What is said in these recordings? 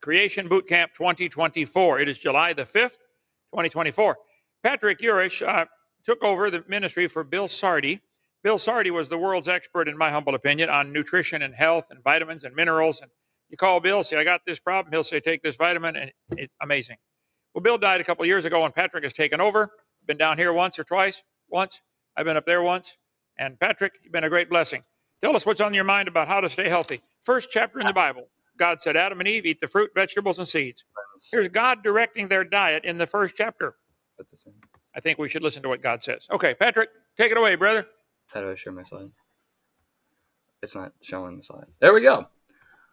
Creation Boot Camp 2024. It is July the 5th, 2024. Patrick Yurish took over the ministry for Bill Sardi. Bill Sardi was the world's expert, in my humble opinion, on nutrition and health and vitamins and minerals. And you call Bill, say, I got this problem. He'll say, take this vitamin, and it's amazing. Well, Bill died a couple of years ago, and Patrick has taken over. Been down here once or twice. Once. I've been up there once. And Patrick, you've been a great blessing. Tell us what's on your mind about how to stay healthy. First chapter in the Bible. God said, Adam and Eve, eat the fruit, vegetables, and seeds. Here's God directing their diet in the first chapter. I think we should listen to what God says. Okay, Patrick, take it away, brother. How do I share my slide? It's not showing the slide. There we go.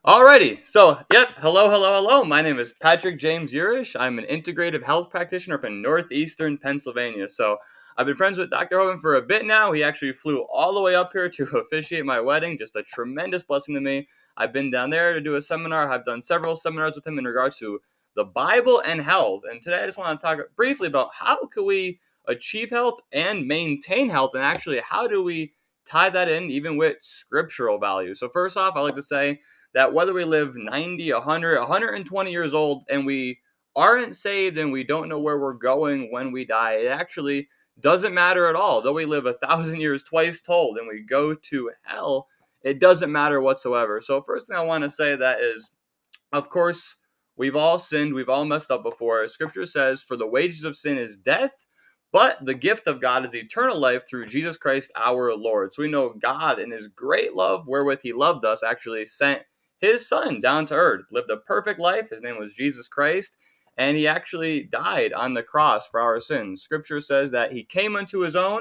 Alrighty. So, hello. My name is Patrick James Yurish. I'm an integrative health practitioner up in northeastern Pennsylvania. So, I've been friends with Dr. Hovind for a bit now. He actually flew all the way up here to officiate my wedding. Just a tremendous blessing to me. I've been down there to do a seminar. I've done several seminars with him in regards to the Bible and health. And today I just want to talk briefly about how can we achieve health and maintain health, and actually how do we tie that in even with scriptural value. So first off, I like to say that whether we live 90, 100, 120 years old and we aren't saved and we don't know where we're going when we die, it actually doesn't matter at all. Though we live 1,000 years twice told and we go to hell, it doesn't matter whatsoever. So first thing I want to say that is, of course, we've all sinned. We've all messed up before. Scripture says, for the wages of sin is death, but the gift of God is eternal life through Jesus Christ our Lord. So we know God in his great love wherewith he loved us actually sent his son down to earth, lived a perfect life. His name was Jesus Christ, and he actually died on the cross for our sins. Scripture says that he came unto his own,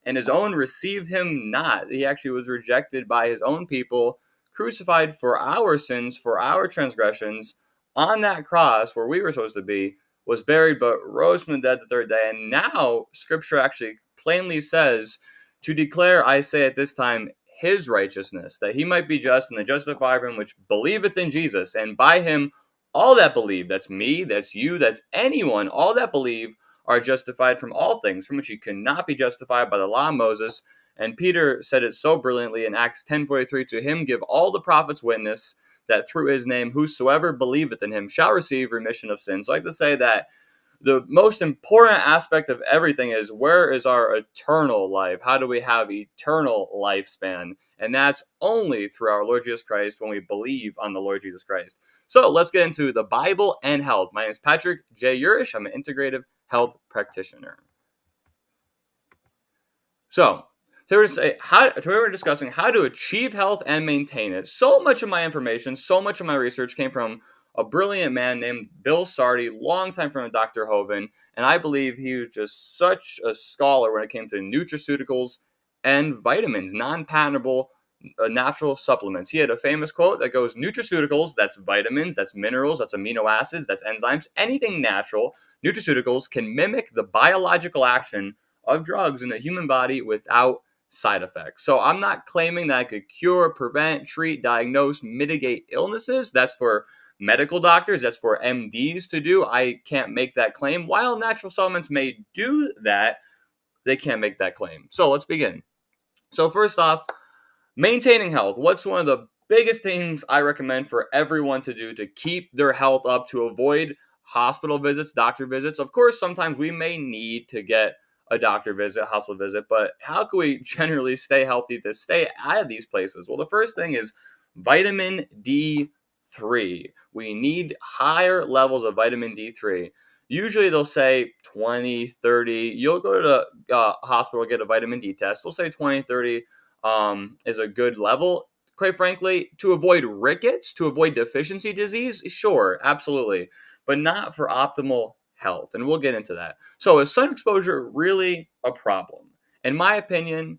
and his own received him not. He actually was rejected by his own people, crucified for our sins, for our transgressions, on that cross where we were supposed to be, was buried, but rose from the dead the third day. And now Scripture actually plainly says to declare, I say at this time, his righteousness, that he might be just and the justifier of him which believeth in Jesus. And by him, all that believe, that's me, that's you, that's anyone, all that believe are justified from all things, from which you cannot be justified by the law of Moses. And Peter said it so brilliantly in Acts 10:43, to him give all the prophets witness, that through his name whosoever believeth in him shall receive remission of sins. So I like to say that the most important aspect of everything is, where is our eternal life? How do we have eternal lifespan? And that's only through our Lord Jesus Christ, when we believe on the Lord Jesus Christ. So let's get into the Bible and health. My name is Patrick J. Yurish. I'm an integrative health practitioner. So today we're discussing how to achieve health and maintain it. So much of my information, so much of my research came from a brilliant man named Bill Sardi, longtime friend of Dr. Hovind, and I believe he was just such a scholar when it came to nutraceuticals and vitamins, non-patentable natural supplements. He had a famous quote that goes, nutraceuticals, that's vitamins, that's minerals, that's amino acids, that's enzymes, anything natural, nutraceuticals can mimic the biological action of drugs in the human body without side effects. So I'm not claiming that I could cure, prevent, treat, diagnose, mitigate illnesses. That's for medical doctors, that's for MDs to do. I can't make that claim. While natural supplements may do that, they can't make that claim. So let's begin. So first off, maintaining health. What's one of the biggest things I recommend for everyone to do to keep their health up, to avoid hospital visits, doctor visits? Of course, sometimes we may need to get a doctor visit, hospital visit, but how can we generally stay healthy to stay out of these places? Well, the first thing is vitamin D3. We need higher levels of vitamin D3. Usually they'll say 20, 30. You'll go to the hospital, get a vitamin D test. They'll say 20, 30 is a good level. Quite frankly, to avoid rickets, to avoid deficiency disease, sure, absolutely, but not for optimal health. And we'll get into that. So is sun exposure really a problem? In my opinion,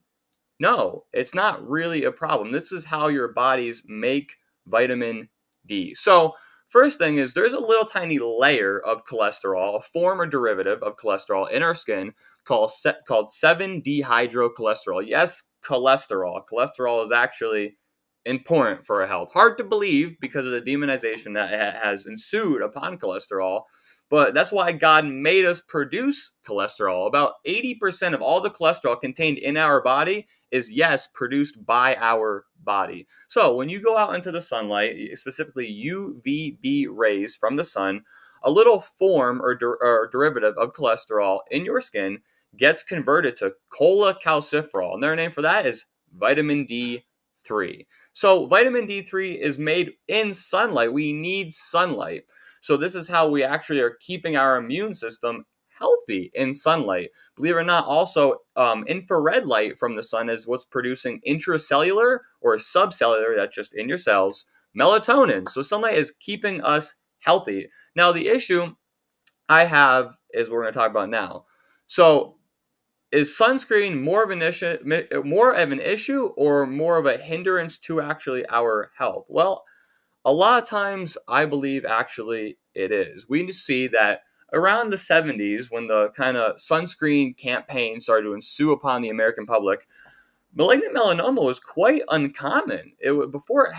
no, it's not really a problem. This is how your bodies make vitamin D. So first thing is, there's a little tiny layer of cholesterol, a form or derivative of cholesterol in our skin called 7-dehydrocholesterol. Yes, cholesterol. Cholesterol is actually important for our health. Hard to believe because of the demonization that has ensued upon cholesterol, but that's why God made us produce cholesterol. About 80% of all the cholesterol contained in our body is, yes, produced by our body. So when you go out into the sunlight, specifically UVB rays from the sun, a little form or derivative of cholesterol in your skin gets converted to cholecalciferol, and their name for that is vitamin D3. So vitamin D3 is made in sunlight. We need sunlight. So this is how we actually are keeping our immune system healthy in sunlight. Believe it or not, also infrared light from the sun is what's producing intracellular or subcellular, that's just in your cells, melatonin. So sunlight is keeping us healthy. Now the issue I have is what we're going to talk about now. So is sunscreen more of an issue or more of a hindrance to actually our health? Well, a lot of times I believe actually it is. We see that around the 70s, when the kind of sunscreen campaign started to ensue upon the American public, malignant melanoma was quite uncommon. Before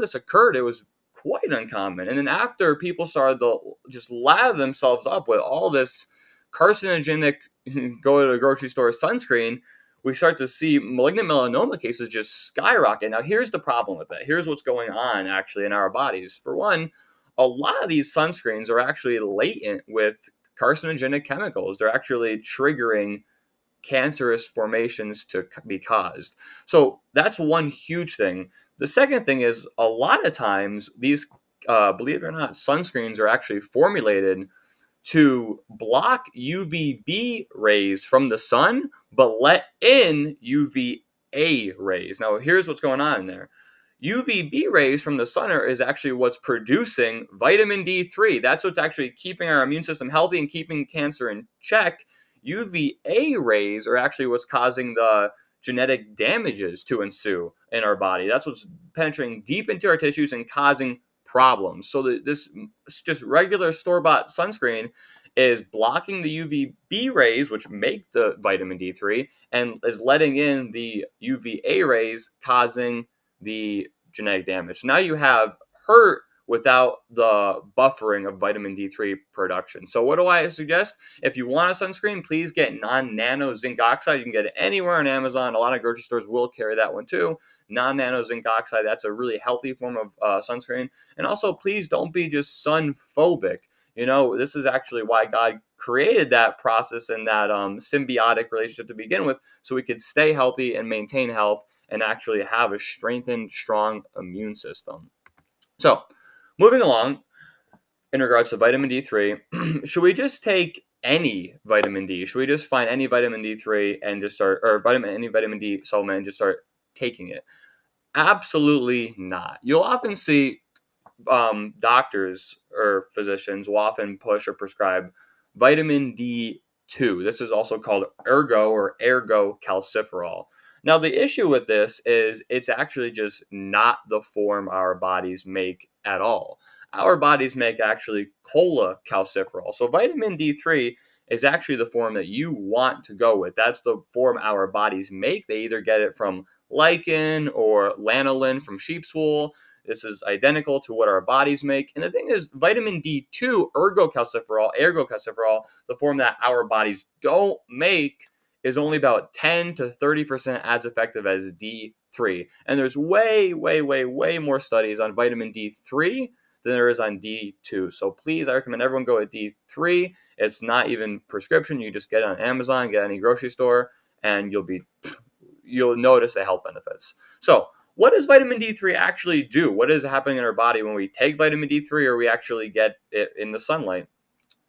this occurred, it was quite uncommon. And then after people started to just lather themselves up with all this carcinogenic go to the grocery store sunscreen, we start to see malignant melanoma cases just skyrocket. Now, here's the problem with that. Here's what's going on actually in our bodies. For one, a lot of these sunscreens are actually latent with carcinogenic chemicals. They're actually triggering cancerous formations to be caused. So that's one huge thing. The second thing is a lot of times these, believe it or not, sunscreens are actually formulated to block UVB rays from the sun, but let in UVA rays. Now, here's what's going on in there. UVB rays from the sun is actually what's producing vitamin D3. That's what's actually keeping our immune system healthy and keeping cancer in check. UVA rays are actually what's causing the genetic damages to ensue in our body. That's what's penetrating deep into our tissues and causing problems. So this just regular store-bought sunscreen is blocking the UVB rays, which make the vitamin D3, and is letting in the UVA rays, causing the genetic damage. Now you have hurt without the buffering of vitamin D3 production. So what do I suggest? If you want a sunscreen, please get non-nano zinc oxide. You can get it anywhere on Amazon. A lot of grocery stores will carry that one too. Non-nano zinc oxide, that's a really healthy form of sunscreen. And also, please don't be just sun phobic. You know, this is actually why God created that process and that symbiotic relationship to begin with, so we could stay healthy and maintain health and actually have a strengthened, strong immune system. So, moving along, in regards to vitamin D3, should we just take any vitamin D? Should we just find any vitamin D3 and just start, or any vitamin D supplement and just start taking it? Absolutely not. You'll often see doctors or physicians will often push or prescribe vitamin D2. This is also called ergocalciferol. Now, the issue with this is it's actually just not the form our bodies make at all. Our bodies make actually cholecalciferol. So vitamin D3 is actually the form that you want to go with. That's the form our bodies make. They either get it from lichen or lanolin from sheep's wool. This is identical to what our bodies make. And the thing is, vitamin D2, ergocalciferol, the form that our bodies don't make, is only about 10 to 30% as effective as D3. And there's way more studies on vitamin D3 than there is on D2. So please, I recommend everyone go with D3. It's not even prescription. You just get it on Amazon, get it at any grocery store, and you'll notice the health benefits. So what does vitamin D3 actually do? What is happening in our body when we take vitamin D3 or we actually get it in the sunlight?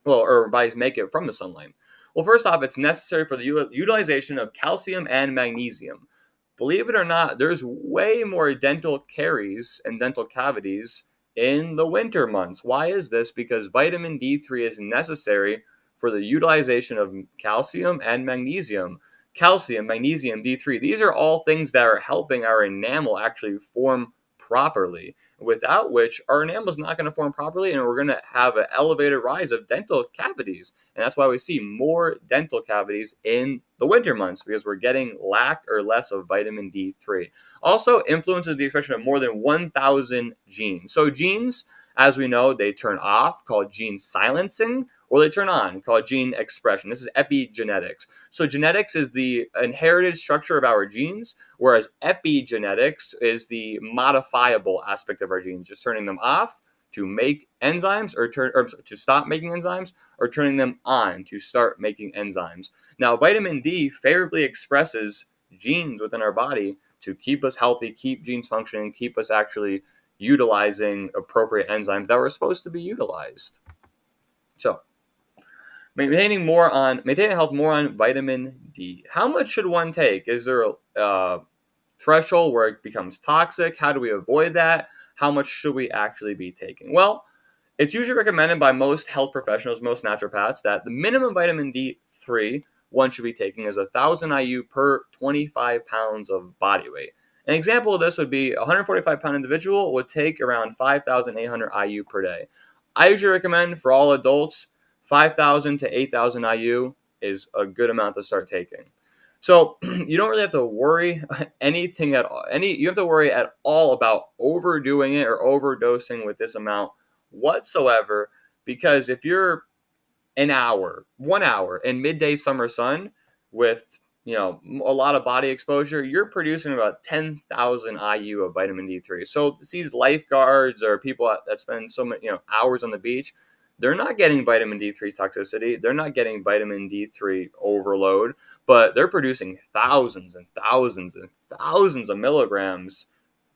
Well, or our bodies make it from the sunlight. Well, first off, it's necessary for the utilization of calcium and magnesium. Believe it or not, there's way more dental caries and dental cavities in the winter months. Why is this? Because vitamin D3 is necessary for the utilization of calcium and magnesium. Calcium, magnesium, D3, these are all things that are helping our enamel actually form properly, without which our enamel is not going to form properly, and we're going to have an elevated rise of dental cavities. And that's why we see more dental cavities in the winter months, because we're getting lack or less of vitamin D3. Also influences the expression of more than 1,000 genes. So genes, as we know, they turn off, called gene silencing, or they turn on, called gene expression. This is epigenetics. So genetics is the inherited structure of our genes, whereas epigenetics is the modifiable aspect of our genes, just turning them off to make enzymes, or to stop making enzymes, or turning them on to start making enzymes. Now, vitamin D favorably expresses genes within our body to keep us healthy, keep genes functioning, keep us actually utilizing appropriate enzymes that were supposed to be utilized. So, maintaining health more on vitamin D. How much should one take? Is there a threshold where it becomes toxic? How do we avoid that? How much should we actually be taking? Well, it's usually recommended by most health professionals, most naturopaths, that the minimum vitamin D3 one should be taking is 1,000 IU per 25 pounds of body weight. An example of this would be a 145-pound individual would take around 5,800 IU per day. I usually recommend for all adults 5,000 to 8,000 IU is a good amount to start taking. So you don't really have to worry anything at all. You have to worry at all about overdoing it or overdosing with this amount whatsoever, because if you're 1 hour in midday summer sun with a lot of body exposure, you're producing about 10,000 IU of vitamin D3. So these lifeguards or people that spend so many hours on the beach, they're not getting vitamin D3 toxicity. They're not getting vitamin D3 overload, but they're producing thousands and thousands and thousands of milligrams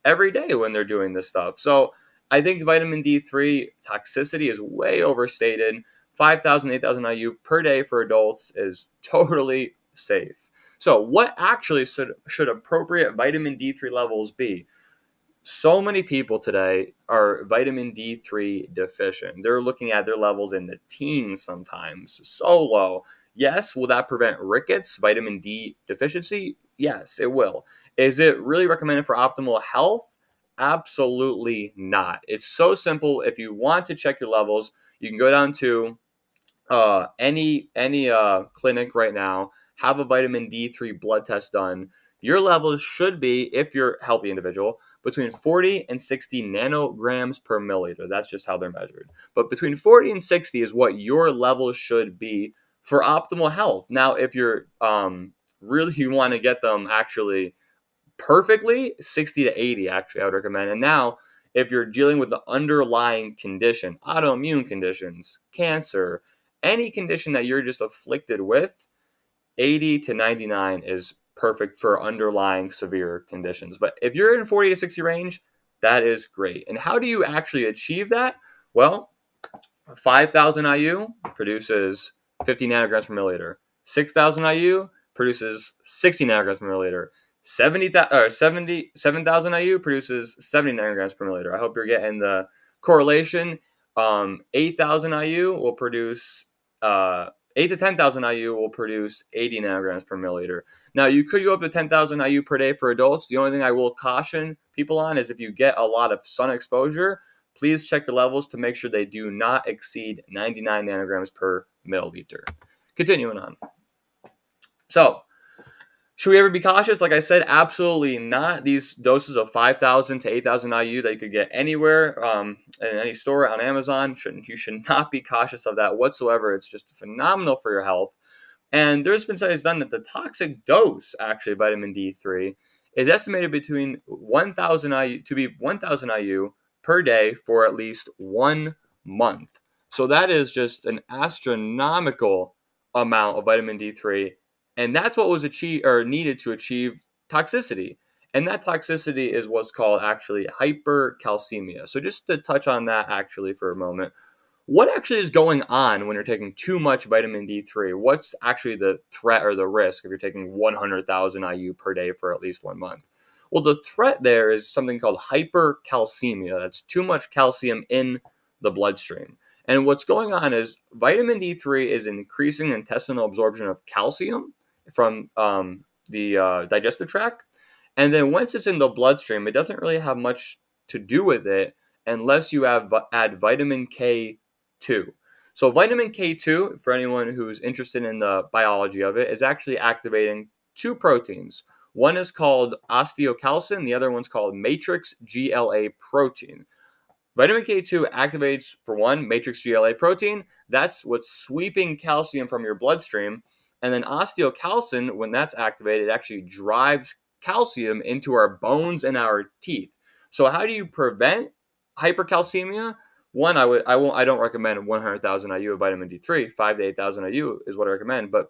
every day when they're doing this stuff. So I think vitamin D3 toxicity is way overstated. 5,000, 8,000 IU per day for adults is totally safe. So what actually should appropriate vitamin D3 levels be? So many people today are vitamin D3 deficient. They're looking at their levels in the teens sometimes, so low. Yes, will that prevent rickets, vitamin D deficiency? Yes, it will. Is it really recommended for optimal health? Absolutely not. It's so simple. If you want to check your levels, you can go down to any clinic right now, have a vitamin D3 blood test done. Your levels should be, if you're a healthy individual, between 40 and 60 nanograms per milliliter. That's just how they're measured. But between 40 and 60 is what your levels should be for optimal health. Now, if you're really you want to get them actually perfectly, 60 to 80 actually I would recommend. And now, if you're dealing with the underlying condition, autoimmune conditions, cancer, any condition that you're just afflicted with, 80 to 99 is perfect for underlying severe conditions. But if you're in 40 to 60 range, that is great. And how do you actually achieve that? Well, 5,000 IU produces 50 nanograms per milliliter. 6,000 IU produces 60 nanograms per milliliter. 7,000 IU produces 70 nanograms per milliliter. I hope you're getting the correlation. 8,000 IU will produce 8 to 10,000 IU will produce 80 nanograms per milliliter. Now, you could go up to 10,000 IU per day for adults. The only thing I will caution people on is if you get a lot of sun exposure, please check your levels to make sure they do not exceed 99 nanograms per milliliter. Continuing on. So, should we ever be cautious? Like I said, absolutely not. These doses of 5,000 to 8,000 IU that you could get anywhere in any store on Amazon, you should not be cautious of that whatsoever. It's just phenomenal for your health. And there's been studies done that the toxic dose, actually, of vitamin D3 is estimated between 1,000 IU to be 1,000 IU per day for at least 1 month. So that is just an astronomical amount of vitamin D3. And that's what was achieved or needed to achieve toxicity. And that toxicity is what's called actually hypercalcemia. So just to touch on that actually for a moment, what actually is going on when you're taking too much vitamin D3? What's actually the threat or the risk if you're taking 100,000 IU per day for at least 1 month? Well, the threat there is something called hypercalcemia. That's too much calcium in the bloodstream. And what's going on is vitamin D3 is increasing intestinal absorption of calcium from the digestive tract. And then once it's in the bloodstream, it doesn't really have much to do with it unless you add vitamin K2. So vitamin K2, for anyone who's interested in the biology of it, is actually activating two proteins. One is called osteocalcin, the other one's called matrix GLA protein. Vitamin K2 activates, for one, matrix GLA protein. That's what's sweeping calcium from your bloodstream. And then osteocalcin, when that's activated, it actually drives calcium into our bones and our teeth. So how do you prevent hypercalcemia? One, I don't recommend 100,000 IU of vitamin D3. 5 to 8,000 IU is what I recommend. But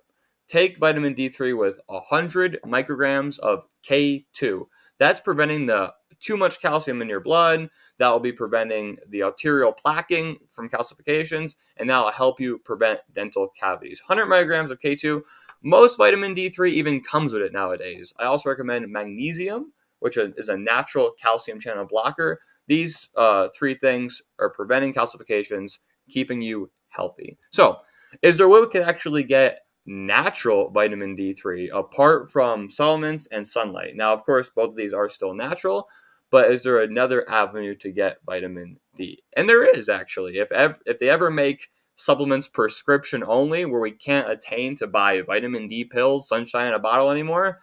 take vitamin D3 with 100 micrograms of K2. That's preventing the too much calcium in your blood. That will be preventing the arterial plaquing from calcifications, and that will help you prevent dental cavities. 100 micrograms of K2. Most vitamin D3 even comes with it nowadays. I also recommend magnesium, which is a natural calcium channel blocker. These three things are preventing calcifications, keeping you healthy. So, is there a way we could actually get natural vitamin D3 apart from supplements and sunlight? Now, of course, both of these are still natural, but is there another avenue to get vitamin D? And there is, actually. If they ever make supplements prescription only, where we can't attain to buy vitamin D pills, sunshine in a bottle anymore,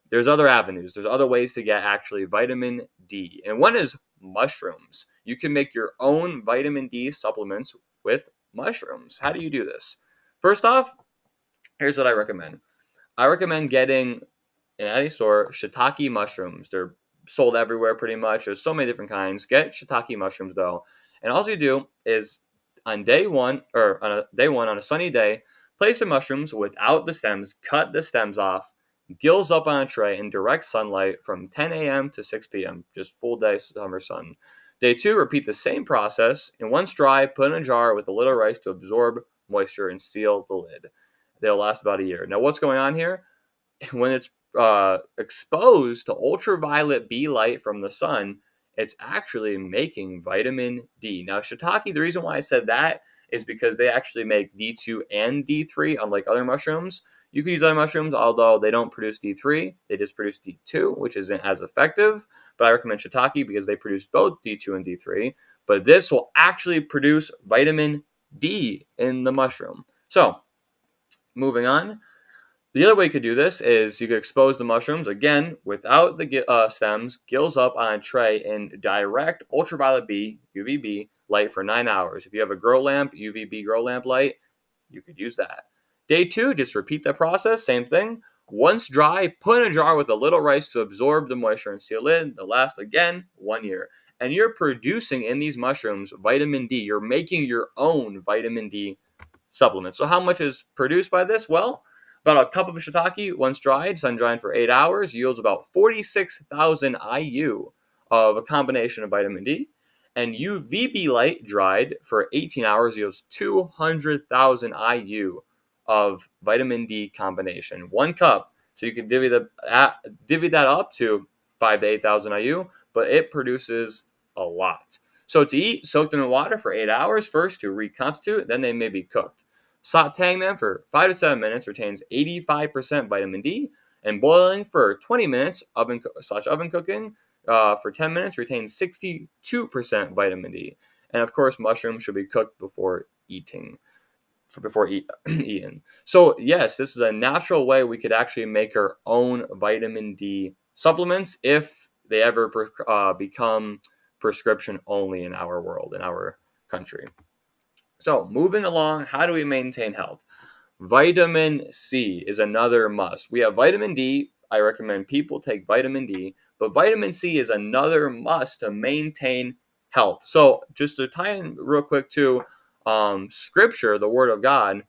there's other avenues. There's other ways to get actually vitamin D. And one is mushrooms. You can make your own vitamin D supplements with mushrooms. How do you do this? First off, here's what I recommend. I recommend getting in any store shiitake mushrooms. They're sold everywhere pretty much. There's so many different kinds. Get shiitake mushrooms though. And all you do is on day one on a sunny day, place the mushrooms without the stems, cut the stems off, gills up on a tray in direct sunlight from 10 a.m. to 6 p.m. Just full day summer sun. Day two, repeat the same process. And once dry, put in a jar with a little rice to absorb moisture and seal the lid. They'll last about a year. Now, what's going on here? When it's exposed to ultraviolet B light from the sun, it's actually making vitamin D. Now, shiitake, the reason why I said that is because they actually make D2 and D3, unlike other mushrooms. You can use other mushrooms, although they don't produce D3. They just produce D2, which isn't as effective. But I recommend shiitake because they produce both D2 and D3. But this will actually produce vitamin D in the mushroom. So, moving on. The other way you could do this is you could expose the mushrooms, again, without the stems, gills up on a tray in direct ultraviolet B, UVB, light for 9 hours. If you have a grow lamp, UVB grow lamp light, you could use that. Day two, just repeat the process, same thing. Once dry, put in a jar with a little rice to absorb the moisture and seal it. They'll last, again, 1 year. And you're producing in these mushrooms vitamin D. You're making your own vitamin D supplement. So how much is produced by this? Well, about a cup of shiitake, once dried, sun-dried for 8 hours, yields about 46,000 IU of a combination of vitamin D. And UVB light dried for 18 hours yields 200,000 IU of vitamin D combination. 1 cup. So you can divvy that up to 5 to 8,000 IU, but it produces a lot. So to eat, soak them in water for 8 hours first to reconstitute, then they may be cooked. Sauteing them for 5 to 7 minutes retains 85% vitamin D, and boiling for 20 minutes, oven cooking for 10 minutes retains 62% vitamin D. And of course, mushrooms should be cooked before eating. Eaten. So yes, this is a natural way we could actually make our own vitamin D supplements if they ever become prescription only in our world, in our country. So moving along, how do we maintain health? Vitamin C is another must. We have vitamin D. I recommend people take vitamin D, but vitamin C is another must to maintain health. So just to tie in real quick to Scripture, the Word of God,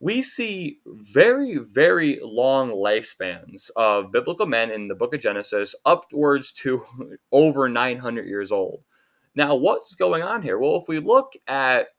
we see very, very long lifespans of biblical men in the book of Genesis, upwards to over 900 years old. Now, what's going on here? Well, if we look at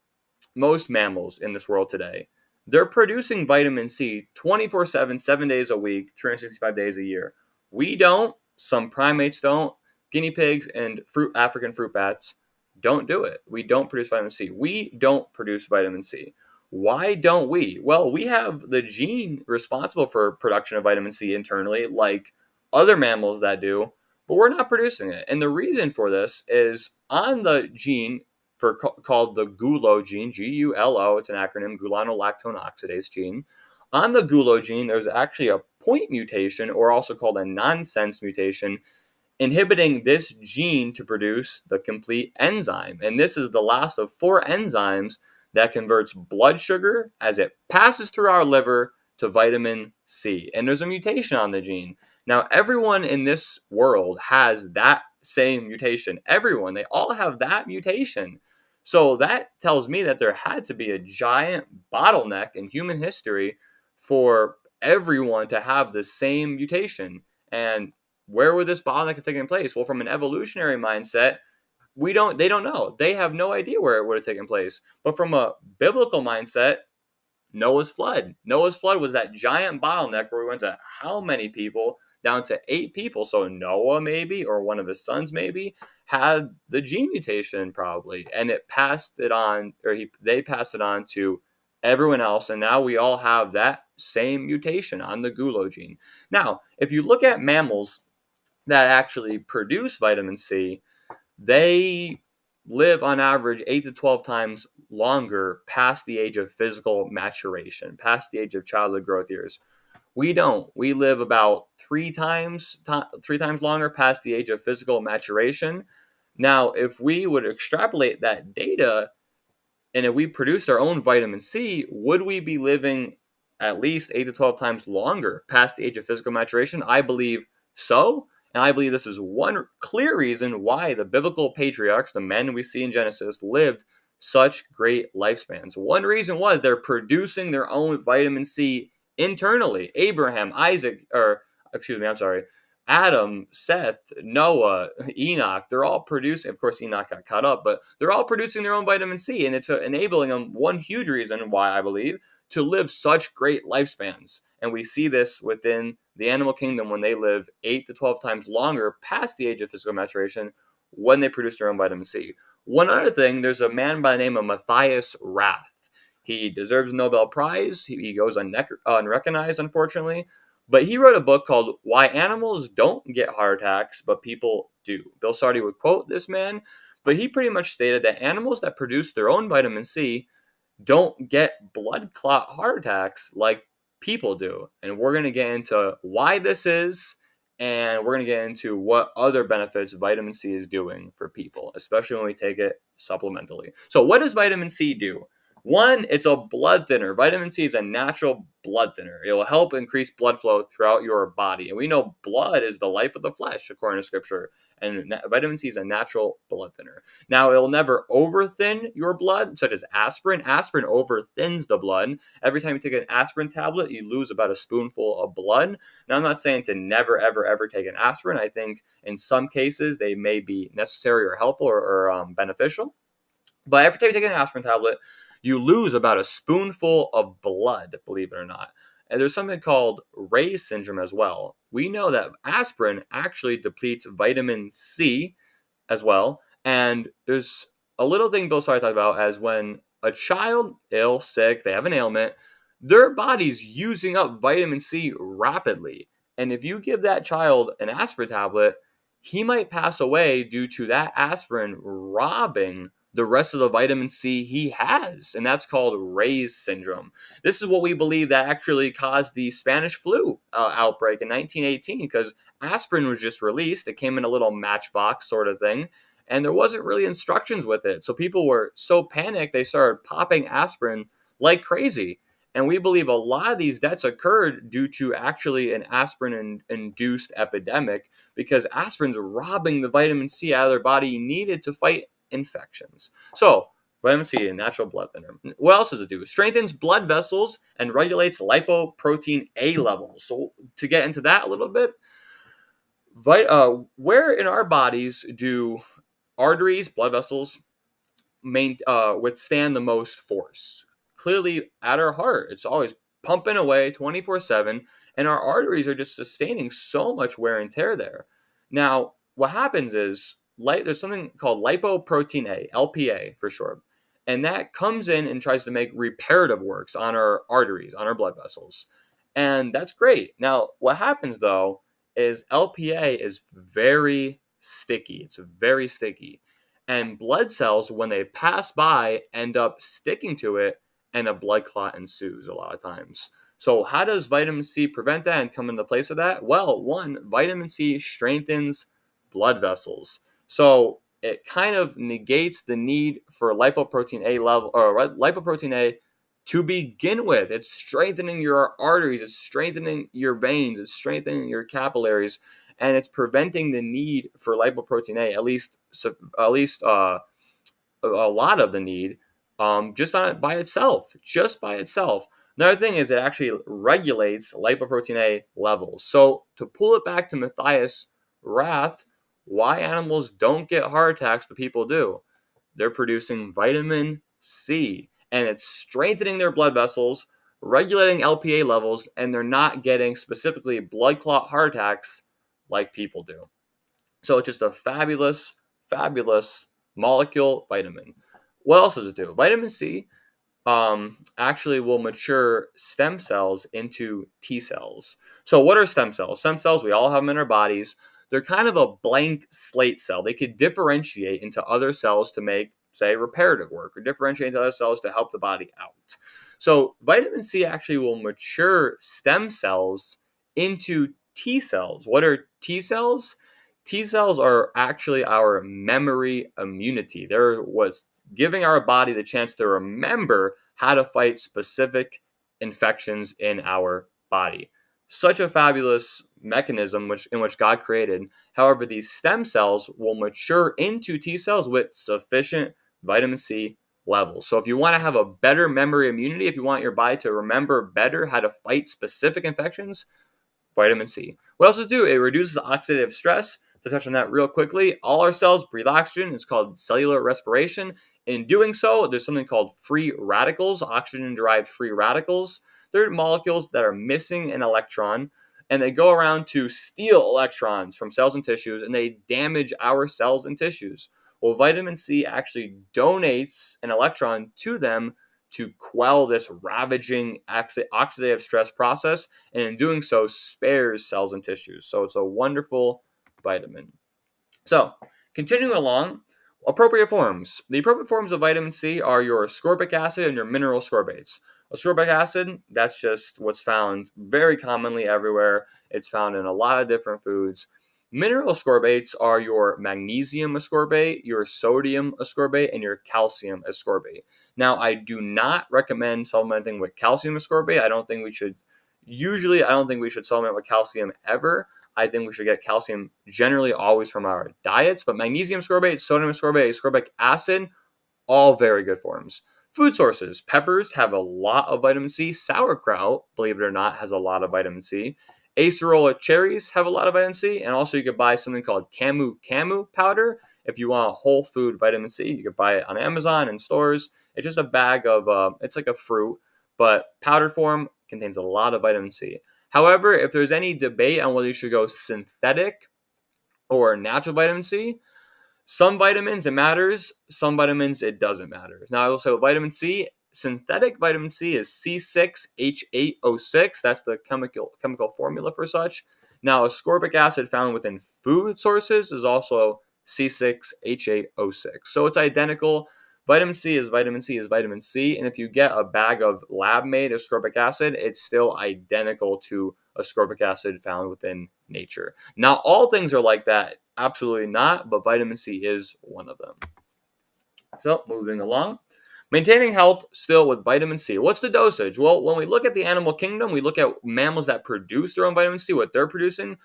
most mammals in this world today, they're producing vitamin C 24/7, 7 days a week, 365 days a year. We don't. Some primates don't. Guinea pigs and African fruit bats don't do it. We don't produce vitamin C. We don't produce vitamin C. Why don't we? Well, we have the gene responsible for production of vitamin C internally, like other mammals that do, but we're not producing it. And the reason for this is on the gene called the GULO gene, GULO, it's an acronym, gulonolactone oxidase gene. On the GULO gene, there's actually a point mutation, or also called a nonsense mutation, inhibiting this gene to produce the complete enzyme. And this is the last of 4 enzymes that converts blood sugar as it passes through our liver to vitamin C. And there's a mutation on the gene. Now, everyone in this world has that same mutation. Everyone, they all have that mutation. So that tells me that there had to be a giant bottleneck in human history for everyone to have the same mutation. And where would this bottleneck have taken place? Well, from an evolutionary mindset, they don't know. They have no idea where it would have taken place. But from a biblical mindset, Noah's flood. Noah's flood was that giant bottleneck where we went to how many people? Down to 8 people. So Noah maybe, or one of his sons maybe, had the gene mutation probably, and it passed it on, or they passed it on to everyone else, and now we all have that same mutation on the GULO gene. Now, if you look at mammals that actually produce vitamin C, they live on average 8 to 12 times longer past the age of physical maturation, past the age of childhood growth years. We don't. We live about 3 times longer past the age of physical maturation. Now, if we would extrapolate that data, and if we produced our own vitamin C, would we be living at least 8 to 12 times longer past the age of physical maturation? I believe so. And I believe this is one clear reason why the biblical patriarchs, the men we see in Genesis, lived such great lifespans. One reason was they're producing their own vitamin C internally. Adam, Seth, Noah, Enoch, they're all producing, of course, Enoch got cut up, but they're all producing their own vitamin C, and it's enabling them, one huge reason why I believe, to live such great lifespans. And we see this within the animal kingdom when they live 8 to 12 times longer past the age of physical maturation when they produce their own vitamin C. One other thing, there's a man by the name of Matthias Rath. He deserves a Nobel Prize. He goes unrecognized, unfortunately. But he wrote a book called Why Animals Don't Get Heart Attacks, But People Do. Bill Sardi would quote this man, but he pretty much stated that animals that produce their own vitamin C don't get blood clot heart attacks like people do. And we're going to get into why this is, and we're going to get into what other benefits vitamin C is doing for people, especially when we take it supplementally. So what does vitamin C do? One, it's a blood thinner. Vitamin C is a natural blood thinner. It will help increase blood flow throughout your body. And we know blood is the life of the flesh, according to scripture. And vitamin C is a natural blood thinner. Now, it will never overthin your blood, such as aspirin. Aspirin overthins the blood. Every time you take an aspirin tablet, you lose about a spoonful of blood. Now, I'm not saying to never, ever, ever take an aspirin. I think in some cases they may be necessary or helpful or beneficial. But every time you take an aspirin tablet, you lose about a spoonful of blood, believe it or not. And there's something called Ray's syndrome as well. We know that aspirin actually depletes vitamin C as well. And there's a little thing Bill Sardi talked about as when a child ill, sick, they have an ailment, their body's using up vitamin C rapidly. And if you give that child an aspirin tablet, he might pass away due to that aspirin robbing the rest of the vitamin C he has. And that's called Ray's syndrome. This is what we believe that actually caused the Spanish flu outbreak in 1918, because aspirin was just released. It came in a little matchbox sort of thing, and there wasn't really instructions with it. So people were so panicked, they started popping aspirin like crazy. And we believe a lot of these deaths occurred due to actually an aspirin-induced epidemic, because aspirin's robbing the vitamin C out of their body needed to fight infections. So, vitamin C, a natural blood thinner. What else does it do? It strengthens blood vessels and regulates lipoprotein A levels. So, to get into that a little bit, where in our bodies do arteries, blood vessels, withstand the most force? Clearly, at our heart. It's always pumping away 24/7, and our arteries are just sustaining so much wear and tear there. Now, what happens is there's something called lipoprotein A, LPA for short, and that comes in and tries to make reparative works on our arteries, on our blood vessels, and that's great. Now, what happens though is LPA is very sticky. It's very sticky. And blood cells, when they pass by, end up sticking to it, and a blood clot ensues a lot of times. So how does vitamin C prevent that and come into place of that? Well, one, vitamin C strengthens blood vessels. So it kind of negates the need for lipoprotein A level or lipoprotein A to begin with. It's strengthening your arteries, it's strengthening your veins, it's strengthening your capillaries, and it's preventing the need for lipoprotein A, a lot of the need, just on it by itself, Another thing is it actually regulates lipoprotein A levels. So to pull it back to Matthias Rath, why animals don't get heart attacks but people do? They're producing vitamin C, and it's strengthening their blood vessels, regulating LPA levels, and they're not getting specifically blood clot heart attacks like people do. So it's just a fabulous, fabulous molecule vitamin. What else does it do? Vitamin C actually will mature stem cells into T cells. So what are stem cells? Stem cells, we all have them in our bodies. They're kind of a blank slate cell. They could differentiate into other cells to make, say, reparative work, or differentiate into other cells to help the body out. So vitamin C actually will mature stem cells into T cells. What are T cells? T cells are actually our memory immunity. They're what's giving our body the chance to remember how to fight specific infections in our body. Such a fabulous mechanism in which God created. However, these stem cells will mature into T cells with sufficient vitamin C levels. So if you want to have a better memory immunity, if you want your body to remember better how to fight specific infections, vitamin C. What else does it do? It reduces oxidative stress. To touch on that real quickly, all our cells breathe oxygen. It's called cellular respiration. In doing so, there's something called free radicals, oxygen-derived free radicals. They're molecules that are missing an electron, and they go around to steal electrons from cells and tissues, and they damage our cells and tissues. Well, vitamin C actually donates an electron to them to quell this ravaging oxidative stress process, and in doing so, spares cells and tissues. So it's a wonderful vitamin. So, continuing along, appropriate forms. The appropriate forms of vitamin C are your ascorbic acid and your mineral ascorbates. Ascorbic acid, that's just what's found very commonly everywhere. It's found in a lot of different foods. Mineral ascorbates are your magnesium ascorbate, your sodium ascorbate, and your calcium ascorbate. Now, I do not recommend supplementing with calcium ascorbate. I don't think we should supplement with calcium ever. I think we should get calcium generally always from our diets, but magnesium ascorbate, sodium ascorbate, ascorbic acid, all very good forms. Food sources. Peppers have a lot of vitamin C. Sauerkraut, believe it or not, has a lot of vitamin C. Acerola cherries have a lot of vitamin C, and also you could buy something called camu powder. If you want a whole food vitamin C, you could buy it on Amazon and stores. It's just a bag of, it's like a fruit, but powder form contains a lot of vitamin C. However, if there's any debate on whether you should go synthetic or natural vitamin C, some vitamins it matters, some vitamins it doesn't matter. Now, I will say with vitamin C, synthetic vitamin C is C6H8O6. That's the chemical formula for such. Now, ascorbic acid found within food sources is also C6H8O6. So it's identical. Vitamin C is vitamin C is vitamin C. And if you get a bag of lab-made ascorbic acid, it's still identical to ascorbic acid found within nature. Not all things are like that. Absolutely not. But vitamin C is one of them. So moving along. Maintaining health still with vitamin C. What's the dosage? Well, when we look at the animal kingdom, we look at mammals that produce their own vitamin C, what they're producing.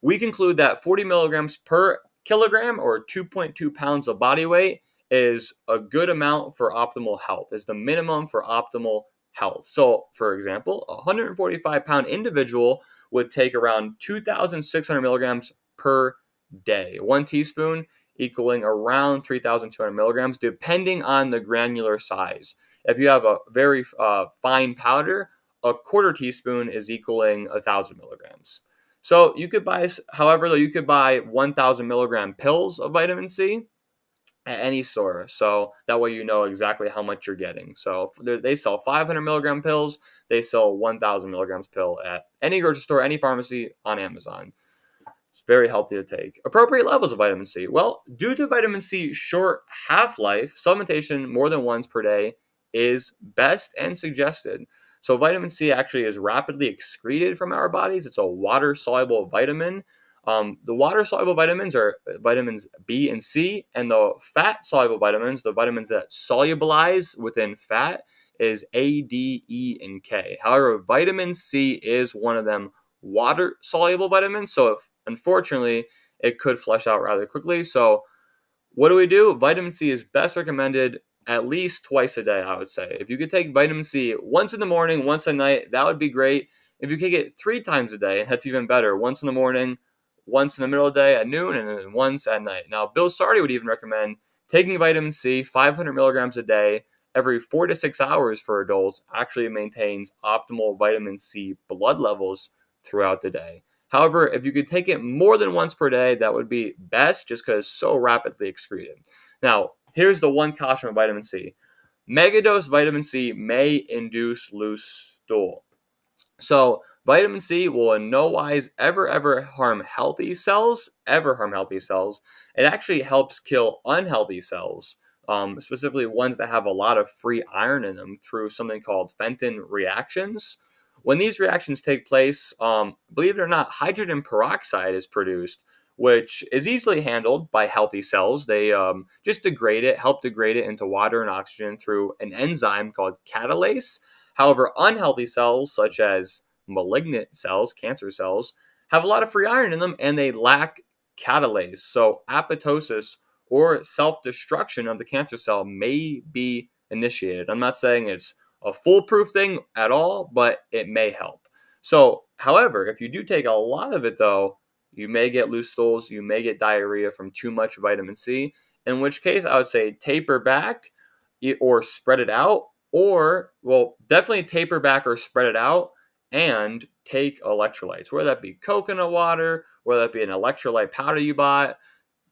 We conclude that 40 milligrams per kilogram or 2.2 pounds of body weight is a good amount for optimal health, is the minimum for optimal health. So, for example, a 145-pound individual would take around 2,600 milligrams per day. 1 teaspoon equaling around 3,200 milligrams, depending on the granular size. If you have a very fine powder, a quarter teaspoon is equaling 1,000 milligrams. So you could buy, however, though, you could buy 1,000 milligram pills of vitamin C at any store. So that way you know exactly how much you're getting. So they sell 500 milligram pills. They sell 1,000 milligrams pill at any grocery store, any pharmacy, on Amazon. It's very healthy to take. Appropriate levels of vitamin C. Well, due to vitamin C's short half-life, supplementation more than once per day is best and suggested. So vitamin C actually is rapidly excreted from our bodies. It's a water-soluble vitamin. The water-soluble vitamins are vitamins B and C, and the fat-soluble vitamins, the vitamins that solubilize within fat, is A, D, E, and K. However, vitamin C is one of them water-soluble vitamins, so unfortunately, it could flush out rather quickly. So what do? Vitamin C is best recommended at least twice a day, I would say. If you could take vitamin C once in the morning, once at night, that would be great. If you could get 3 times a day, that's even better. Once in the morning, once in the middle of the day at noon, and then once at night. Now, Bill Sardi would even recommend taking vitamin C 500 milligrams a day every 4 to 6 hours for adults actually maintains optimal vitamin C blood levels throughout the day. However, if you could take it more than once per day, that would be best just because it's so rapidly excreted. Now, here's the one caution with vitamin C. Megadose vitamin C may induce loose stool. So vitamin C will in no wise ever harm healthy cells, It actually helps kill unhealthy cells, specifically ones that have a lot of free iron in them through something called Fenton reactions. When these reactions take place, believe it or not, hydrogen peroxide is produced, which is easily handled by healthy cells. They just help degrade it into water and oxygen through an enzyme called catalase. However, unhealthy cells, such as malignant cells, cancer cells, have a lot of free iron in them and they lack catalase. So, apoptosis or self destruction of the cancer cell may be initiated. I'm not saying it's a foolproof thing at all, but it may help. So, however, if you do take a lot of it, though, you may get loose stools, you may get diarrhea from too much vitamin C, in which case I would say taper back or spread it out, or, well, definitely taper back or spread it out and take electrolytes, whether that be coconut water, whether that be an electrolyte powder you bought.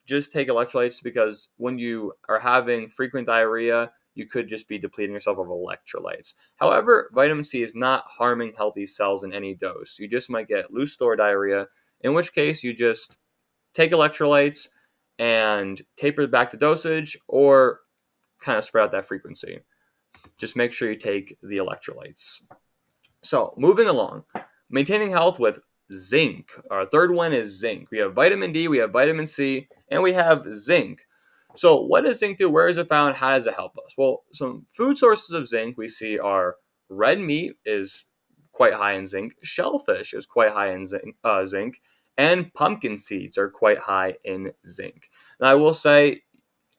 Just take electrolytes because when you are having frequent diarrhea, you could just be depleting yourself of electrolytes. However, vitamin C is not harming healthy cells in any dose. You just might get loose stool diarrhea, in which case you just take electrolytes and taper back the dosage or kind of spread out that frequency. Just make sure you take the electrolytes. So, moving along, maintaining health with zinc. Our third one is zinc. We have vitamin D, we have vitamin C, and we have zinc. So, what does zinc do? Where is it found? How does it help us? Well, some food sources of zinc we see are red meat is quite high in zinc, shellfish is quite high in zinc, and pumpkin seeds are quite high in zinc. Now, I will say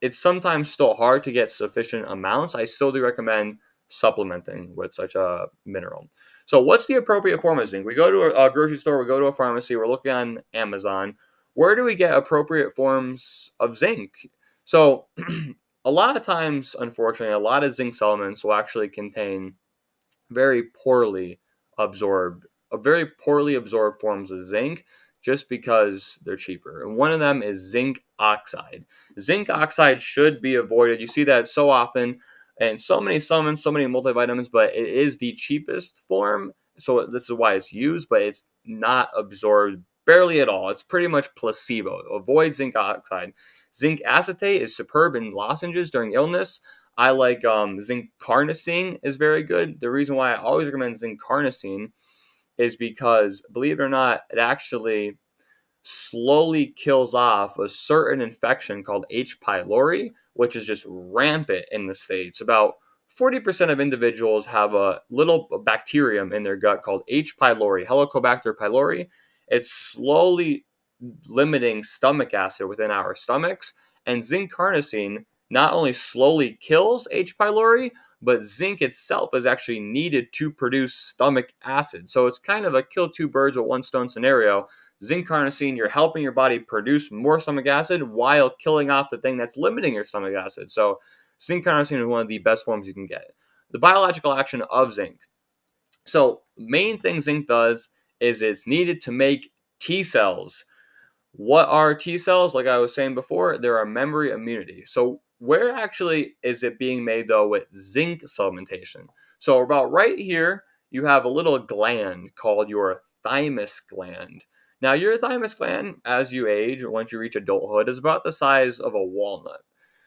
it's sometimes still hard to get sufficient amounts. I still do recommend supplementing with such a mineral. So what's the appropriate form of zinc? We go to a grocery store, we go to a pharmacy, we're looking on Amazon. Where do we get appropriate forms of zinc? So a lot of times, unfortunately, a lot of zinc supplements will actually contain very poorly very poorly absorbed forms of zinc just because they're cheaper. And one of them is zinc oxide. Zinc oxide should be avoided. You see that so often and so many supplements, so many multivitamins, but it is the cheapest form. So this is why it's used, but it's not absorbed barely at all. It's pretty much placebo. Avoid zinc oxide. Zinc acetate is superb in lozenges during illness. I like zinc carnosine is very good. The reason why I always recommend zinc carnosine is because, believe it or not, it actually slowly kills off a certain infection called H. pylori, which is just rampant in the States. About 40% of individuals have a little bacterium in their gut called H. pylori, Helicobacter pylori. It's slowly limiting stomach acid within our stomachs, and zinc carnosine not only slowly kills H. pylori, but zinc itself is actually needed to produce stomach acid. So it's kind of a kill two birds with one stone scenario. Zinc carnosine, you're helping your body produce more stomach acid while killing off the thing that's limiting your stomach acid. So zinc carnosine is one of the best forms you can get. The biological action of zinc. So main thing zinc does is it's needed to make T cells. What are T cells? Like I was saying before, they're our memory immunity. So where actually is it being made though with zinc supplementation? So about right here, you have a little gland called your thymus gland. Now, your thymus gland, as you age or once you reach adulthood, is about the size of a walnut.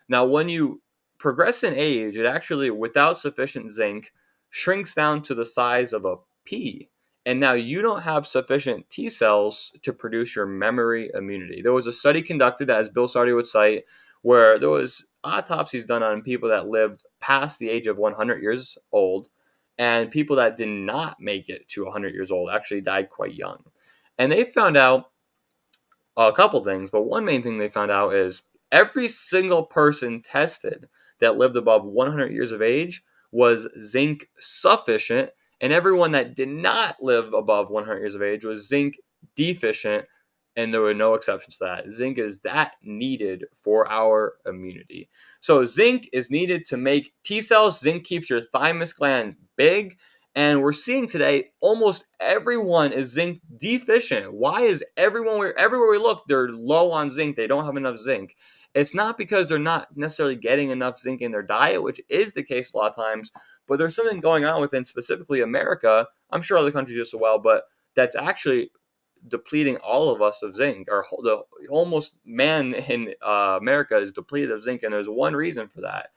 Now, when you progress in age, it actually, without sufficient zinc, shrinks down to the size of a pea. And now you don't have sufficient T cells to produce your memory immunity. There was a study conducted, as Bill Sardi would cite, where there was autopsies done on people that lived past the age of 100 years old, and people that did not make it to 100 years old actually died quite young. And they found out a couple things, but one main thing they found out is every single person tested that lived above 100 years of age was zinc sufficient, and everyone that did not live above 100 years of age was zinc deficient, and there were no exceptions to that. Zinc is that needed for our immunity. So zinc is needed to make T cells. Zinc keeps your thymus gland big. And we're seeing today almost everyone is zinc deficient. Why is everywhere we look, they're low on zinc. They don't have enough zinc. It's not because they're not necessarily getting enough zinc in their diet, which is the case a lot of times, but there's something going on within specifically America. I'm sure other countries as well, but that's actually depleting all of us of zinc. Or the almost man in America is depleted of zinc, and there's one reason for that.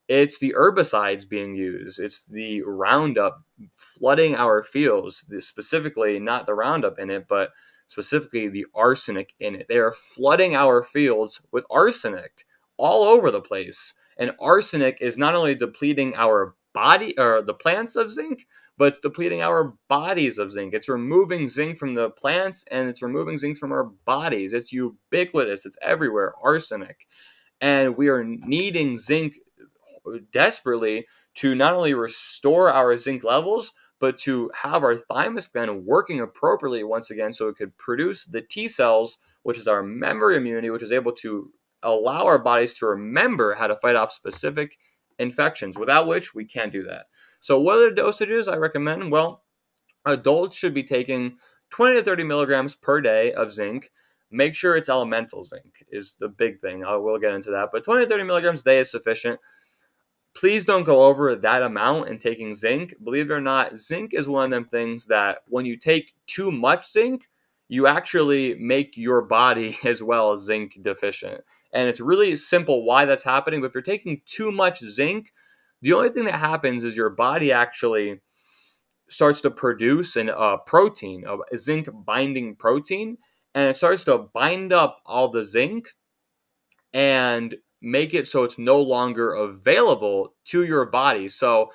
It's the herbicides being used. It's the Roundup flooding our fields, specifically not the Roundup in it, but specifically the arsenic in it. They are flooding our fields with arsenic all over the place. And arsenic is not only depleting our body or the plants of zinc, but it's depleting our bodies of zinc. It's removing zinc from the plants and it's removing zinc from our bodies. It's ubiquitous. It's everywhere. Arsenic. And we are needing zinc desperately to not only restore our zinc levels, but to have our thymus gland working appropriately once again so it could produce the T cells, which is our memory immunity, which is able to allow our bodies to remember how to fight off specific infections, without which we can't do that. So what are the dosages I recommend? Well, adults should be taking 20 to 30 milligrams per day of zinc. Make sure it's elemental zinc is the big thing. I will get into that, but 20 to 30 milligrams a day is sufficient. Please don't go over that amount in taking zinc. Believe it or not, zinc is one of them things that when you take too much zinc, you actually make your body as well zinc deficient. And it's really simple why that's happening. But if you're taking too much zinc, the only thing that happens is your body actually starts to produce a protein, a zinc binding protein, and it starts to bind up all the zinc and make it so it's no longer available to your body. So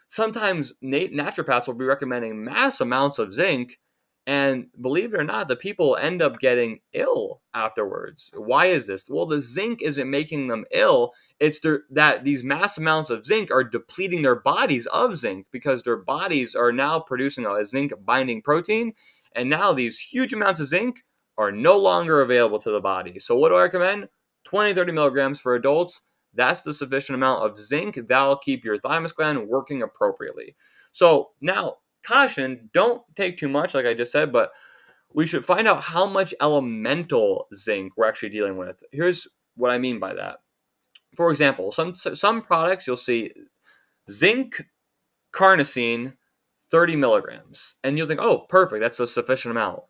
sometimes naturopaths will be recommending mass amounts of zinc, and believe it or not, the people end up getting ill afterwards. Why is this? Well, the zinc isn't making them ill. It's that these mass amounts of zinc are depleting their bodies of zinc because their bodies are now producing a zinc binding protein, and now these huge amounts of zinc are no longer available to the body. So what do I recommend? 20, 30 milligrams for adults. That's the sufficient amount of zinc that'll keep your thymus gland working appropriately. So now, caution, don't take too much, like I just said, but we should find out how much elemental zinc we're actually dealing with. Here's what I mean by that. For example, some products you'll see zinc carnosine 30 milligrams, and you'll think, oh, perfect, that's a sufficient amount.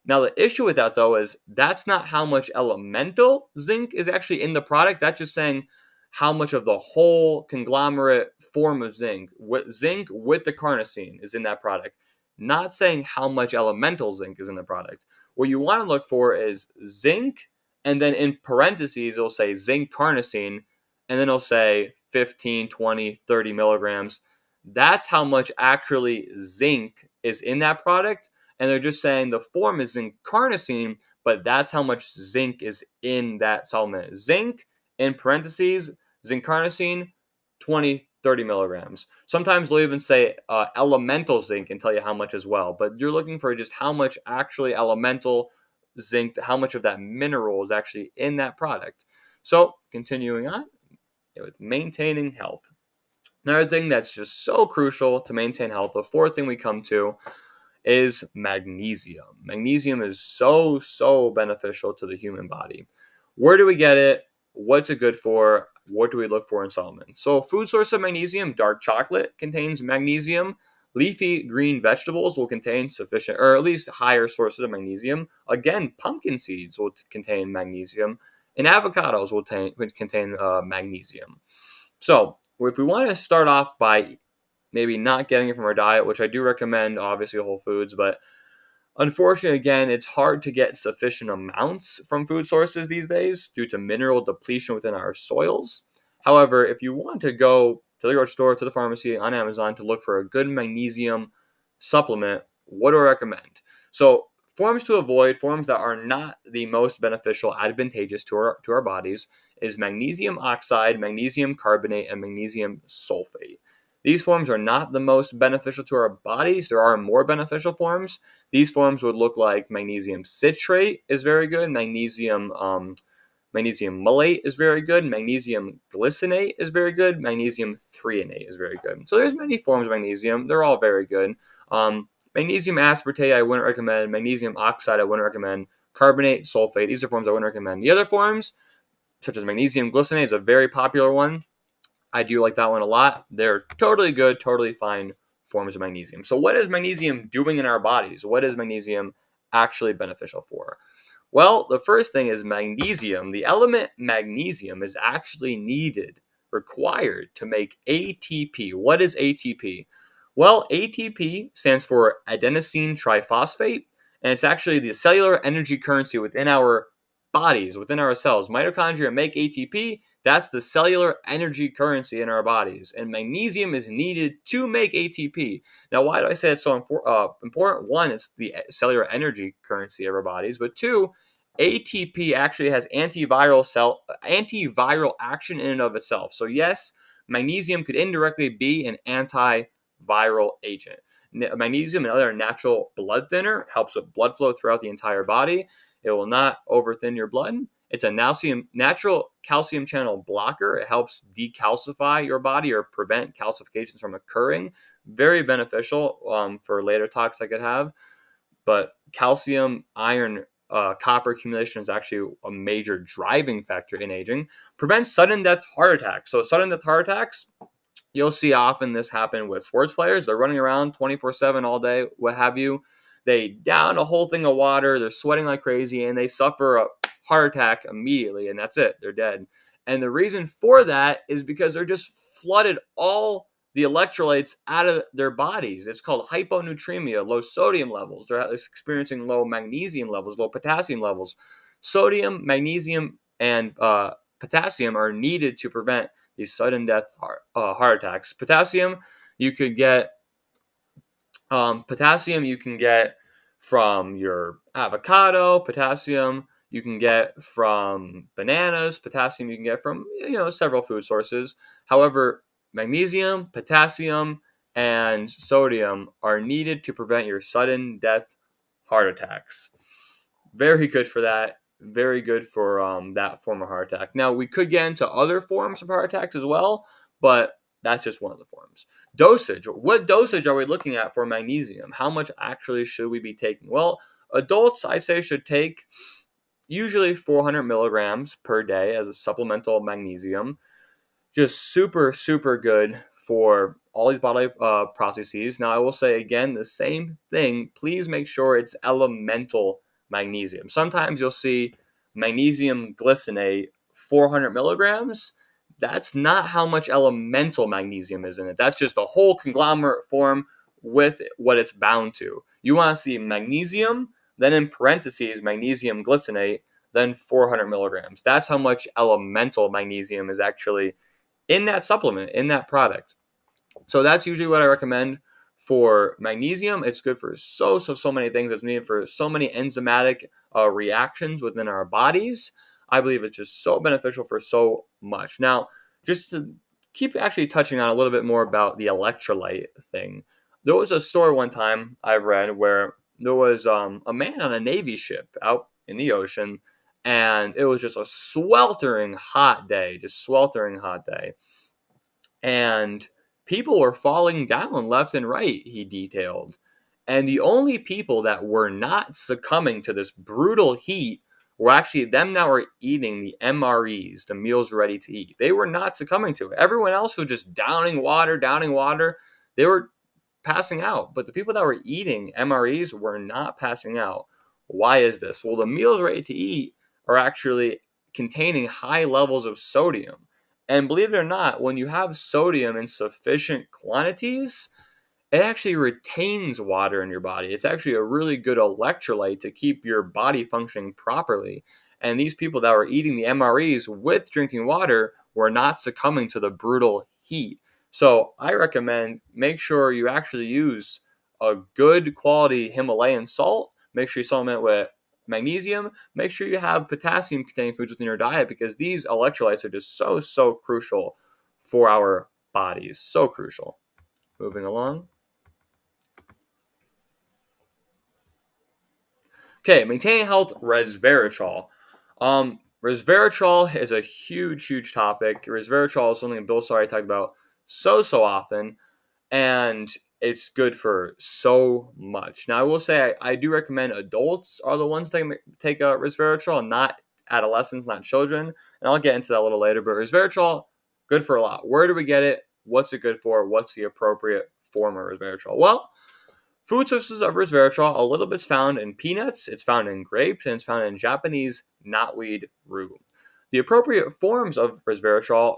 Now, the issue with that, though, is that's not how much elemental zinc is actually in the product. That's just saying how much of the whole conglomerate form of zinc with the carnosine is in that product. Not saying how much elemental zinc is in the product. What you want to look for is zinc, and then in parentheses, it'll say zinc carnosine, and then it'll say 15, 20, 30 milligrams. That's how much actually zinc is in that product. And they're just saying the form is zinc carnosine, but that's how much zinc is in that supplement. Zinc, in parentheses, zinc carnosine, 20, 30 milligrams. Sometimes they'll even say elemental zinc and tell you how much as well. But you're looking for just how much actually elemental zinc, how much of that mineral is actually in that product. So continuing on with maintaining health. Another thing that's just so crucial to maintain health, the fourth thing we come to is magnesium. Magnesium is so beneficial to the human body. Where do we get it? What's it good for? What do we look for in supplements? So food source of magnesium, dark chocolate contains magnesium. Leafy green vegetables will contain sufficient, or at least higher sources of magnesium. Again, pumpkin seeds will contain magnesium, and avocados will contain magnesium. So if we want to start off by maybe not getting it from our diet, which I do recommend, obviously whole foods, but unfortunately, again, it's hard to get sufficient amounts from food sources these days due to mineral depletion within our soils. However, if you want to go to the grocery store, to the pharmacy, on Amazon to look for a good magnesium supplement, what do I recommend? So, forms to avoid, forms that are not the most beneficial, advantageous to our bodies, is magnesium oxide, magnesium carbonate, and magnesium sulfate. These forms are not the most beneficial to our bodies. There are more beneficial forms. These forms would look like magnesium citrate is very good. Magnesium malate is very good. Magnesium glycinate is very good. Magnesium threonate is very good. So there's many forms of magnesium. They're all very good. Magnesium aspartate I wouldn't recommend. Magnesium oxide I wouldn't recommend. Carbonate, sulfate, these are forms I wouldn't recommend. The other forms, such as magnesium glycinate, is a very popular one. I do like that one a lot. They're totally good, totally fine forms of magnesium. So what is magnesium doing in our bodies? What is magnesium actually beneficial for? Well, the first thing is magnesium. The element magnesium is actually required to make ATP. What is ATP? Well, ATP stands for adenosine triphosphate, and it's actually the cellular energy currency within our bodies, within our cells. Mitochondria make ATP. That's the cellular energy currency in our bodies. And magnesium is needed to make ATP. Now, why do I say it's so important? One, it's the cellular energy currency of our bodies. But two, ATP actually has antiviral action in and of itself. So yes, magnesium could indirectly be an antiviral agent. Magnesium, another natural blood thinner, helps with blood flow throughout the entire body. It will not overthin your blood. It's a natural calcium channel blocker. It helps decalcify your body or prevent calcifications from occurring. Very beneficial for later talks I could have. But calcium, iron, copper accumulation is actually a major driving factor in aging. Prevents sudden death heart attacks. So sudden death heart attacks, you'll see often this happen with sports players. They're running around 24/7 all day, what have you. They down a whole thing of water, they're sweating like crazy, and they suffer a heart attack immediately, and that's it. They're dead. And the reason for that is because they're just flooded all the electrolytes out of their bodies. It's called hyponatremia, low sodium levels. They're experiencing low magnesium levels, low potassium levels. Sodium, magnesium, and potassium are needed to prevent these sudden death heart attacks. Potassium, you could get from your avocado. Potassium you can get from bananas. Potassium you can get from several food sources. However, magnesium, potassium, and sodium are needed to prevent your sudden death heart attacks. Very good for that. Very good for that form of heart attack. Now, we could get into other forms of heart attacks as well, but that's just one of the forms. Dosage. What dosage are we looking at for magnesium? How much actually should we be taking? Well, adults, I say, should take usually 400 milligrams per day as a supplemental magnesium. Just super, super good for all these bodily processes. Now, I will say again, the same thing. Please make sure it's elemental magnesium. Sometimes you'll see magnesium glycinate 400 milligrams. That's not how much elemental magnesium is in it. That's just a whole conglomerate form with what it's bound to. You want to see magnesium, then in parentheses, magnesium glycinate, then 400 milligrams. That's how much elemental magnesium is actually in that supplement, in that product. So that's usually what I recommend for magnesium. It's good for so many things. It's needed for so many enzymatic reactions within our bodies. I believe it's just so beneficial for so much. Now, just to keep actually touching on a little bit more about the electrolyte thing. There was a story one time I read where there was a man on a Navy ship out in the ocean, and it was just a sweltering hot day. And people were falling down left and right, he detailed. And the only people that were not succumbing to this brutal heat were actually them that were eating the MREs, the meals ready to eat. They were not succumbing to it. Everyone else was just downing water. They were passing out, but the people that were eating MREs were not passing out. Why is this? Well, the meals ready to eat are actually containing high levels of sodium. And believe it or not, when you have sodium in sufficient quantities, it actually retains water in your body. It's actually a really good electrolyte to keep your body functioning properly. And these people that were eating the MREs with drinking water were not succumbing to the brutal heat. So I recommend make sure you actually use a good quality Himalayan salt. Make sure you supplement with magnesium. Make sure you have potassium containing foods within your diet, because these electrolytes are just so crucial for our bodies. So crucial. Moving along. Okay, maintaining health, resveratrol. Resveratrol is a huge topic. Resveratrol is something that Bill Sari talked about so often, and it's good for so much. Now, I will say I do recommend adults are the ones that take resveratrol, not adolescents, not children. And I'll get into that a little later. But resveratrol, good for a lot. Where do we get it? What's it good for? What's the appropriate form of resveratrol? Well, food sources of resveratrol, a little bit's found in peanuts, it's found in grapes, and it's found in Japanese knotweed root. The appropriate forms of resveratrol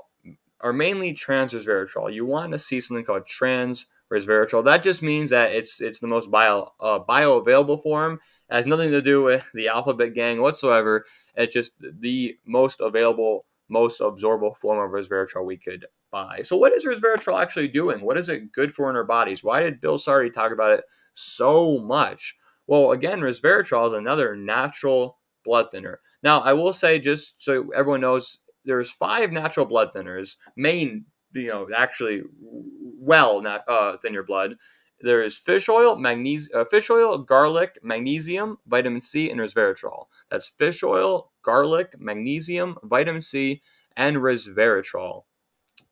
are mainly trans resveratrol. You want to see something called trans resveratrol. That just means that it's the most bioavailable form. It has nothing to do with the alphabet gang whatsoever. It's just the most available, most absorbable form of resveratrol we could buy. So what is resveratrol actually doing? What is it good for in our bodies? Why did Bill Sari talk about it so much? Well, again, resveratrol is another natural blood thinner. Now, I will say, just so everyone knows, there's 5 natural blood thinners, actually thin your blood. There is fish oil, garlic, magnesium, vitamin C, and resveratrol. That's fish oil, garlic, magnesium, vitamin C, and resveratrol.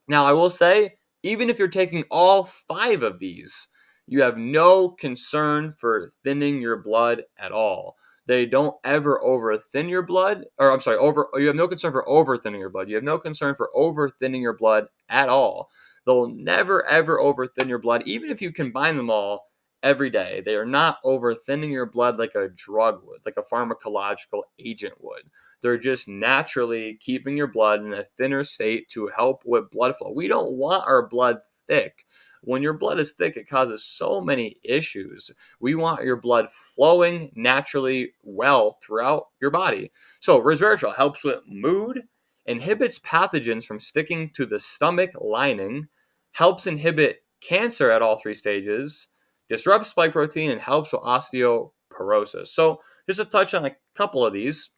Now, I will say, even if you're taking all 5 of these, you have no concern for thinning your blood at all. They don't ever over thin your blood, you have no concern for over thinning your blood. You have no concern for over thinning your blood at all. They'll never ever over thin your blood, even if you combine them all every day. They are not over thinning your blood like a drug would, like a pharmacological agent would. They're just naturally keeping your blood in a thinner state to help with blood flow. We don't want our blood thick. When your blood is thick, it causes so many issues. We want your blood flowing naturally well throughout your body. So resveratrol helps with mood, inhibits pathogens from sticking to the stomach lining, helps inhibit cancer at all 3 stages, disrupts spike protein, and helps with osteoporosis. So just to touch on a couple of these,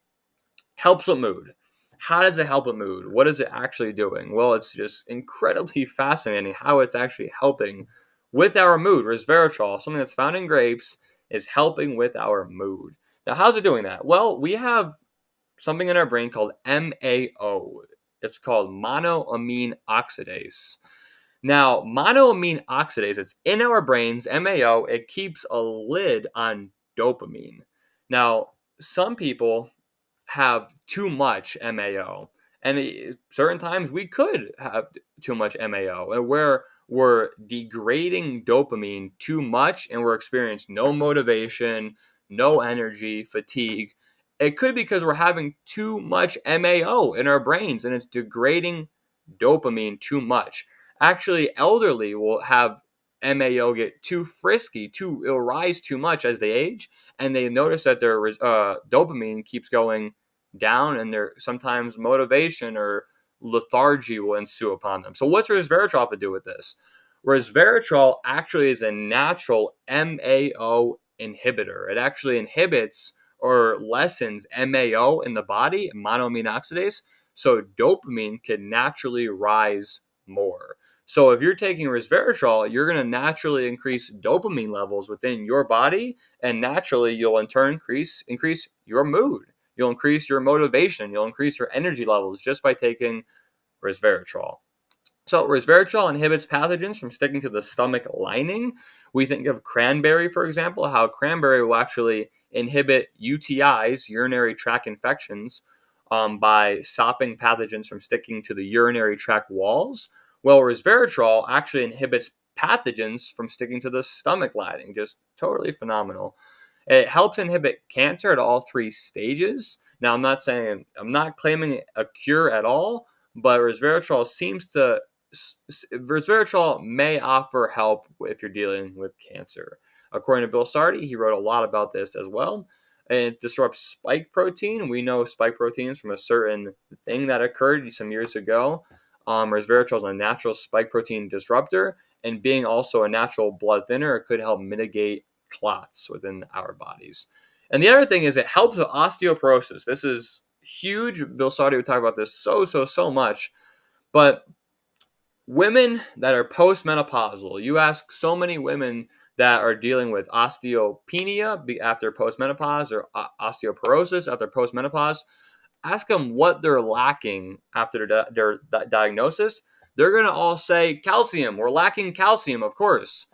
helps with mood. How does it help with mood? What is it actually doing? Well, it's just incredibly fascinating how it's actually helping with our mood. Resveratrol, something that's found in grapes, is helping with our mood. Now, how's it doing that? Well, we have something in our brain called MAO. It's called monoamine oxidase. Now, monoamine oxidase, it's in our brains, MAO, it keeps a lid on dopamine. Now, some people have too much MAO, and certain times we could have too much MAO, and where we're degrading dopamine too much and we're experiencing no motivation, no energy, fatigue. It could be because we're having too much MAO in our brains and it's degrading dopamine too much. Actually, elderly will have MAO get too frisky, it'll rise too much as they age, and they notice that their dopamine keeps going down, and their sometimes motivation or lethargy will ensue upon them. So what's resveratrol to do with this? Resveratrol actually is a natural MAO inhibitor. It actually inhibits or lessens MAO in the body, monoamine oxidase, so dopamine can naturally rise more. So if you're taking resveratrol, you're going to naturally increase dopamine levels within your body, and naturally you'll in turn increase your mood. You'll increase your motivation. You'll increase your energy levels just by taking resveratrol. So resveratrol inhibits pathogens from sticking to the stomach lining. We think of cranberry, for example, how cranberry will actually inhibit UTIs, urinary tract infections, by stopping pathogens from sticking to the urinary tract walls. Well, resveratrol actually inhibits pathogens from sticking to the stomach lining. Just totally phenomenal. It helps inhibit cancer at all 3 stages. Now, I'm not claiming a cure at all, but resveratrol may offer help if you're dealing with cancer. According to Bill Sardi, he wrote a lot about this as well. And it disrupts spike protein. We know spike proteins from a certain thing that occurred some years ago. Resveratrol is a natural spike protein disruptor, and being also a natural blood thinner, it could help mitigate clots within our bodies. And the other thing is it helps with osteoporosis. This is huge. Bill Sardi would talk about this so much. But women that are postmenopausal, you ask so many women that are dealing with osteopenia after postmenopause or osteoporosis after postmenopause, ask them what they're lacking after their diagnosis. They're going to all say calcium. We're lacking calcium, of course.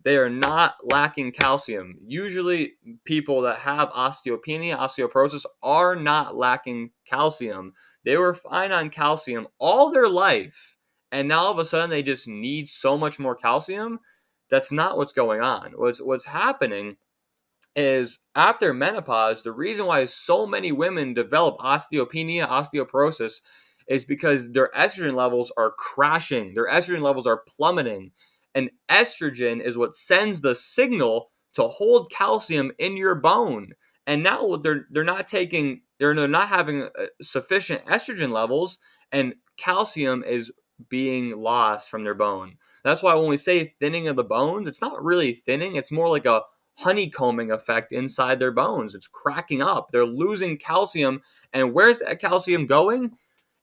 They are not lacking calcium. Usually people that have osteopenia, osteoporosis are not lacking calcium. They were fine on calcium all their life, and now all of a sudden they just need so much more calcium. That's not what's going on. What's happening is after menopause, the reason why so many women develop osteopenia, osteoporosis, is because their estrogen levels are crashing. Their estrogen levels are plummeting. And estrogen is what sends the signal to hold calcium in your bone. And now they're not having sufficient estrogen levels, and calcium is being lost from their bone. That's why when we say thinning of the bones, it's not really thinning. It's more like a honeycombing effect inside their bones. It's cracking up. They're losing calcium. And where's that calcium going?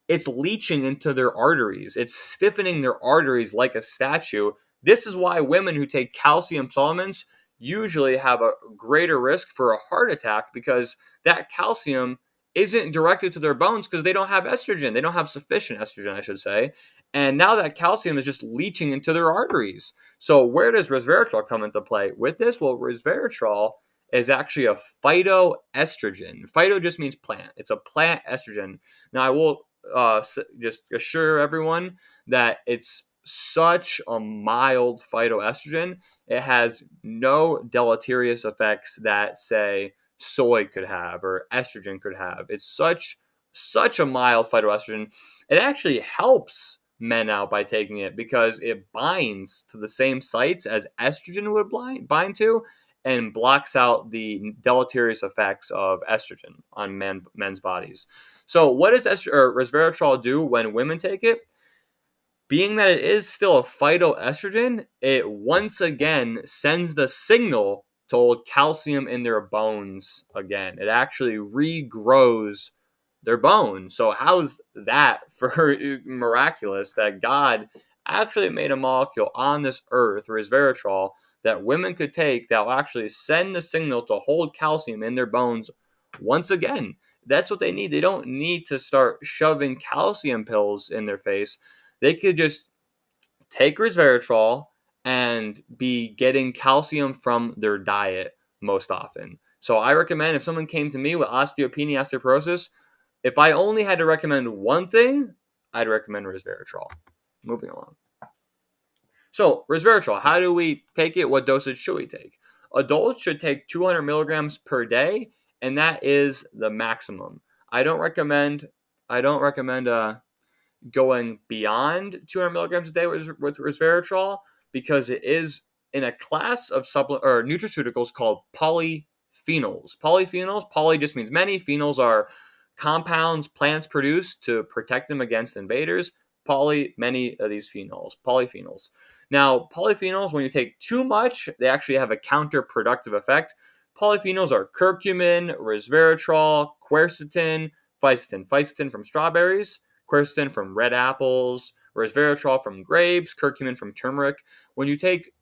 It's leaching into their arteries. It's stiffening their arteries like a statue. This is why women who take calcium supplements usually have a greater risk for a heart attack, because that calcium isn't directed to their bones because they don't have estrogen. They don't have sufficient estrogen, I should say. And now that calcium is just leaching into their arteries. So where does resveratrol come into play with this? Well, resveratrol is actually a phytoestrogen. Phyto just means plant. It's a plant estrogen. Now, I will just assure everyone that it's such a mild phytoestrogen. It has no deleterious effects that, say, soy could have or estrogen could have. It's such a mild phytoestrogen. It actually helps men out by taking it because it binds to the same sites as estrogen would bind to, and blocks out the deleterious effects of estrogen on men's bodies. So what does resveratrol do when women take it? Being that it is still a phytoestrogen, it once again sends the signal to hold calcium in their bones again. It actually regrows their bones. So how's that for miraculous that God actually made a molecule on this earth, resveratrol, that women could take that will actually send the signal to hold calcium in their bones once again? That's what they need. They don't need to start shoving calcium pills in their face. They could just take resveratrol and be getting calcium from their diet most often. So I recommend, if someone came to me with osteopenia, osteoporosis, if I only had to recommend one thing, I'd recommend resveratrol. Moving along. So resveratrol, how do we take it? What dosage should we take? Adults should take 200 milligrams per day, and that is the maximum. I don't recommend going beyond 200 milligrams a day with resveratrol, because it is in a class of nutraceuticals called polyphenols. Poly just means many. Phenols are compounds plants produce to protect them against invaders. Many of these polyphenols. Now, polyphenols, when you take too much, they actually have a counterproductive effect. Polyphenols are curcumin, resveratrol, quercetin, fisetin from strawberries, quercetin from red apples, resveratrol from grapes, curcumin from turmeric. When you take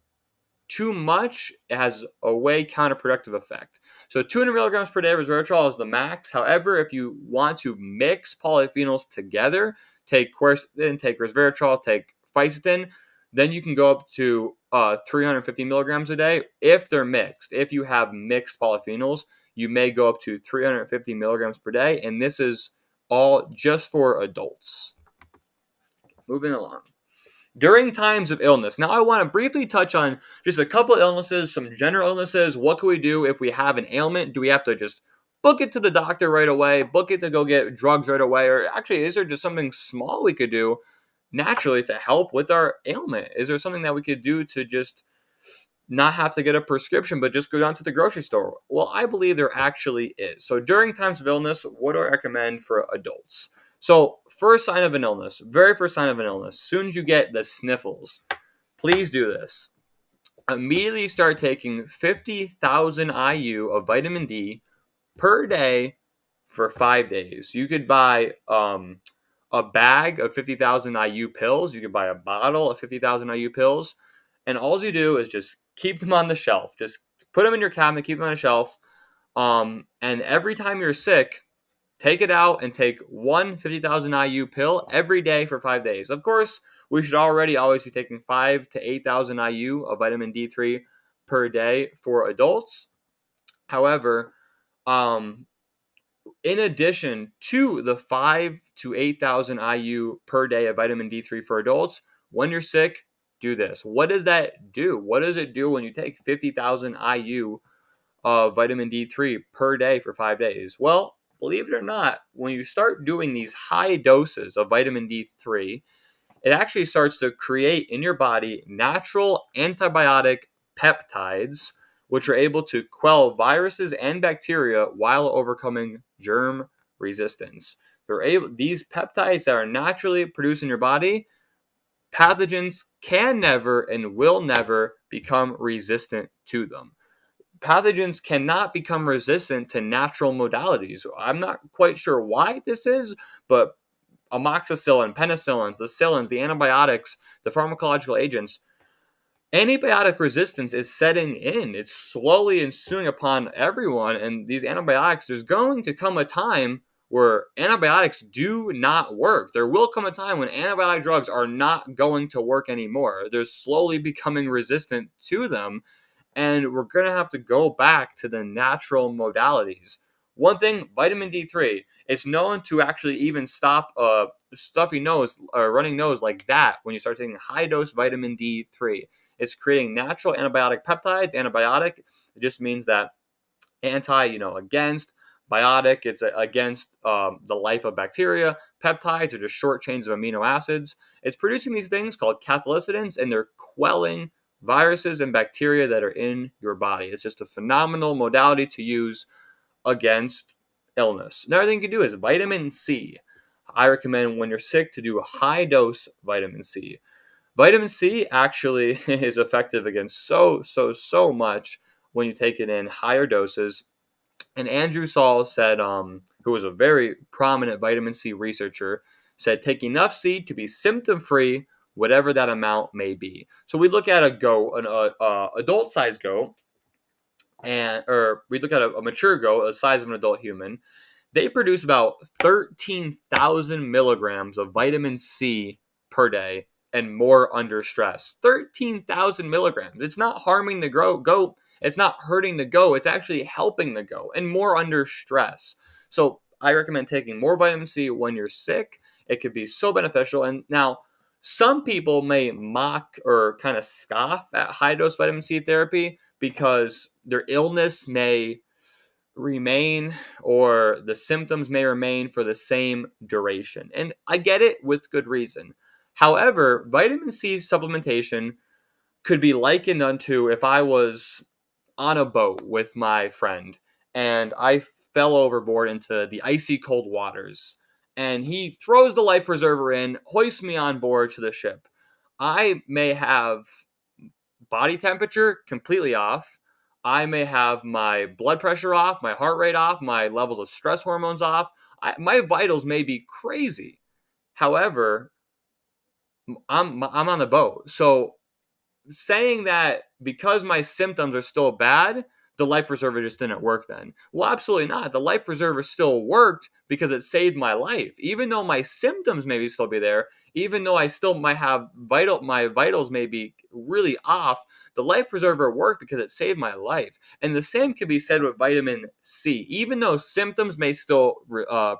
too much, it has a way counterproductive effect. So 200 milligrams per day of resveratrol is the max. However, if you want to mix polyphenols together, take quercetin, take resveratrol, take fisetin, then you can go up to 350 milligrams a day if they're mixed. If you have mixed polyphenols, you may go up to 350 milligrams per day, and this is all just for adults. Moving along. during times of illness. Now, I want to briefly touch on just a couple illnesses, some general illnesses. What can we do if we have an ailment? Do we have to just book it to the doctor right away, book it to go get drugs right away? Or actually, is there just something small we could do naturally to help with our ailment? Is there something that we could do to just not have to get a prescription, but just go down to the grocery store? Well, I believe there actually is. So during times of illness, what do I recommend for adults? So first sign of an illness, very first sign of an illness, soon as you get the sniffles, please do this. Immediately start taking 50,000 IU of vitamin D per day for 5 days. You could buy a bag of 50,000 IU pills. You could buy a bottle of 50,000 IU pills. And all you do is just keep them on the shelf. Just put them in your cabinet, keep them on a shelf. And every time you're sick, take it out and take one 50,000 IU pill every day for 5 days. Of course, we should already always be taking 5 to 8,000 IU of vitamin D3 per day for adults. However, in addition to the 5 to 8,000 IU per day of vitamin D3 for adults, when you're sick, do this. What does that do? What does it do when you take 50,000 IU of vitamin D3 per day for 5 days? Well, believe it or not, when you start doing these high doses of vitamin D3, it actually starts to create in your body natural antibiotic peptides, which are able to quell viruses and bacteria while overcoming germ resistance. These peptides that are naturally produced in your body, pathogens can never and will never become resistant to them. Pathogens cannot become resistant to natural modalities. I'm not quite sure why this is, but amoxicillin, penicillins, the cillins, the antibiotics, the pharmacological agents, antibiotic resistance is setting in. It's slowly ensuing upon everyone. And these antibiotics, there's going to come a time where antibiotics do not work. There will come a time when antibiotic drugs are not going to work anymore. They're slowly becoming resistant to them. And we're going to have to go back to the natural modalities. One thing, vitamin D3, it's known to actually even stop a stuffy nose or running nose like that when you start taking high dose vitamin D3. It's creating natural antibiotic peptides. Antibiotic, it just means that against. Biotic, it's against the life of bacteria. Peptides are just short chains of amino acids. It's producing these things called catholicitins, and they're quelling viruses and bacteria that are in your body. It's just a phenomenal modality to use against illness. Another thing you can do is vitamin C. I recommend when you're sick to do a high dose vitamin C. Vitamin C actually is effective against so much when you take it in higher doses. And Andrew Saul said, who was a very prominent vitamin C researcher, said take enough C to be symptom-free, whatever that amount may be. So we look at a goat, an adult-sized goat, or we look at a mature goat, the size of an adult human. They produce about 13,000 milligrams of vitamin C per day and more under stress. 13,000 milligrams. It's not harming the goat. It's not hurting the goat. It's actually helping the goat and more under stress. So I recommend taking more vitamin C when you're sick. It could be so beneficial. And now, some people may mock or kind of scoff at high dose vitamin C therapy because their illness may remain or the symptoms may remain for the same duration. And I get it with good reason. However, vitamin C supplementation could be likened unto if I was on a boat with my friend and I fell overboard into the icy cold waters and he throws the life preserver in, hoists me on board to the ship. I may have body temperature completely off. I may have my blood pressure off, my heart rate off, my levels of stress hormones off. My vitals may be crazy. However, I'm on the boat. So saying that because my symptoms are still bad, the life preserver just didn't work then. Well, absolutely not. The life preserver still worked because it saved my life. Even though my symptoms maybe still be there, even though I still might have my vitals may be really off, the life preserver worked because it saved my life. And the same could be said with vitamin C. Even though symptoms may still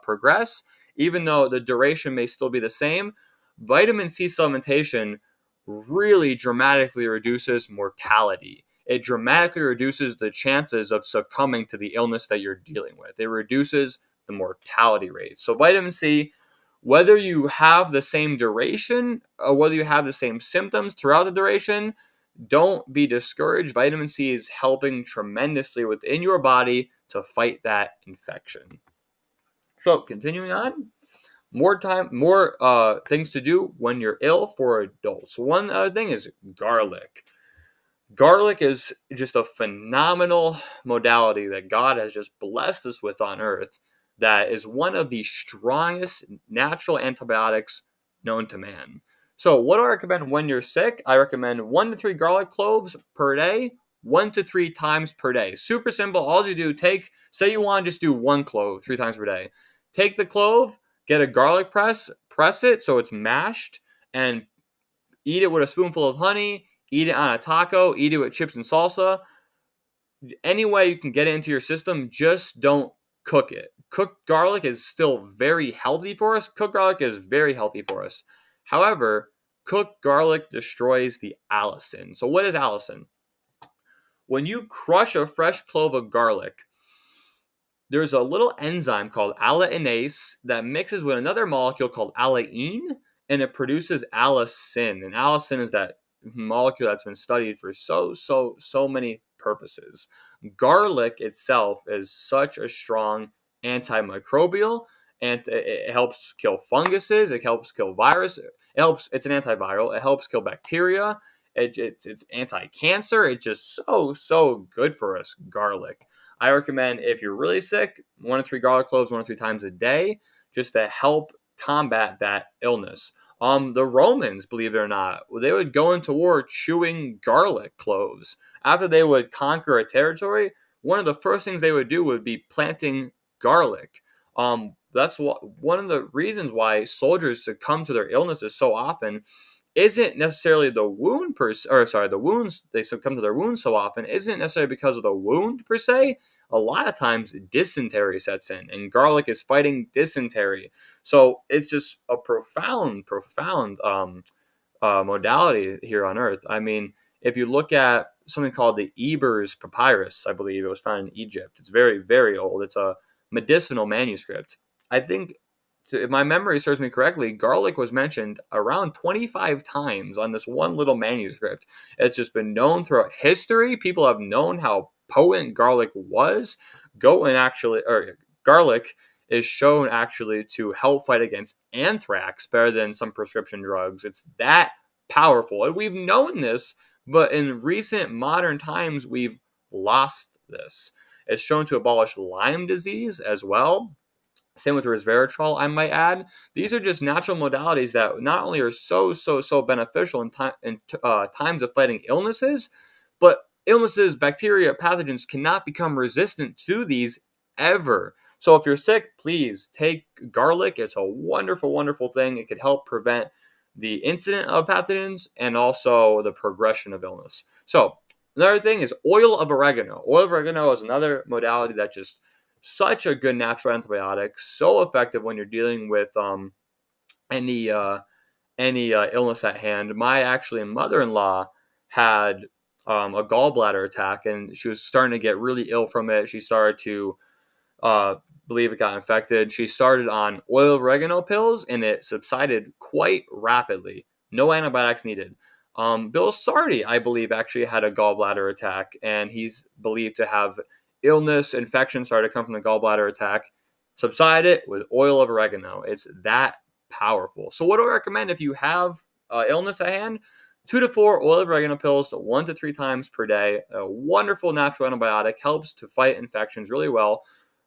progress, even though the duration may still be the same, vitamin C supplementation really dramatically reduces mortality. It dramatically reduces the chances of succumbing to the illness that you're dealing with. It reduces the mortality rate. So vitamin C, whether you have the same duration or whether you have the same symptoms throughout the duration, don't be discouraged. Vitamin C is helping tremendously within your body to fight that infection. So continuing on, more things to do when you're ill for adults. One other thing is garlic. Garlic is just a phenomenal modality that God has just blessed us with on earth, that is one of the strongest natural antibiotics known to man. So what do I recommend when you're sick? I recommend 1 to 3 garlic cloves per day, 1 to 3 times per day. Super simple. All you do, say you want to just do 1 clove 3 times per day. Take the clove, get a garlic press it so it's mashed, and eat it with a spoonful of honey, eat it on a taco, eat it with chips and salsa. Any way you can get it into your system, just don't cook it. Cooked garlic is still very healthy for us. Cooked garlic is very healthy for us. However, cooked garlic destroys the allicin. So what is allicin? When you crush a fresh clove of garlic, there's a little enzyme called alliinase that mixes with another molecule called allicin, and it produces allicin. And allicin is that molecule that's been studied for so many purposes. Garlic itself is such a strong antimicrobial, and it helps kill funguses. It helps kill virus. It's an antiviral. It helps kill bacteria. It's anti-cancer. It's just so good for us. Garlic. I recommend, if you're really sick, 1 to 3 garlic cloves 1 to 3 times a day, just to help combat that illness. The Romans, believe it or not, they would go into war chewing garlic cloves. After they would conquer a territory, one of the first things they would do would be planting garlic. That's one of the reasons why soldiers succumb to their illnesses so often isn't necessarily the wounds they succumb to their wounds so often isn't necessarily because of the wound per se. A lot of times dysentery sets in, and garlic is fighting dysentery. So it's just a profound modality here on earth. I mean, if you look at something called the Ebers Papyrus, I believe it was found in Egypt. It's very, very old. It's a medicinal manuscript. I think, if my memory serves me correctly, garlic was mentioned around 25 times on this one little manuscript. It's just been known throughout history. People have known how potent garlic was. Garlic is shown actually to help fight against anthrax better than some prescription drugs. It's that powerful. And we've known this, but in recent modern times, we've lost this. It's shown to abolish Lyme disease as well. Same with resveratrol, I might add. These are just natural modalities that not only are so beneficial in times of fighting illnesses, but illnesses, bacteria, pathogens cannot become resistant to these ever. So if you're sick, please take garlic. It's a wonderful thing. It could help prevent the incident of pathogens and also the progression of illness. So another thing is oil of oregano. Oil of oregano is another modality that just such a good natural antibiotic, so effective when you're dealing with any illness at hand. My mother-in-law had a gallbladder attack, and she was starting to get really ill from it. She started to believe it got infected. She started on oil of oregano pills, and it subsided quite rapidly. No antibiotics needed. Bill Sardi, I believe, actually had a gallbladder attack, and he's believed to have infection started to come from the gallbladder attack, subside it with oil of oregano. It's that powerful. So what do I recommend if you have illness at hand? 2 to 4 oil of oregano pills 1 to 3 times per day. A wonderful natural antibiotic, helps to fight infections really well.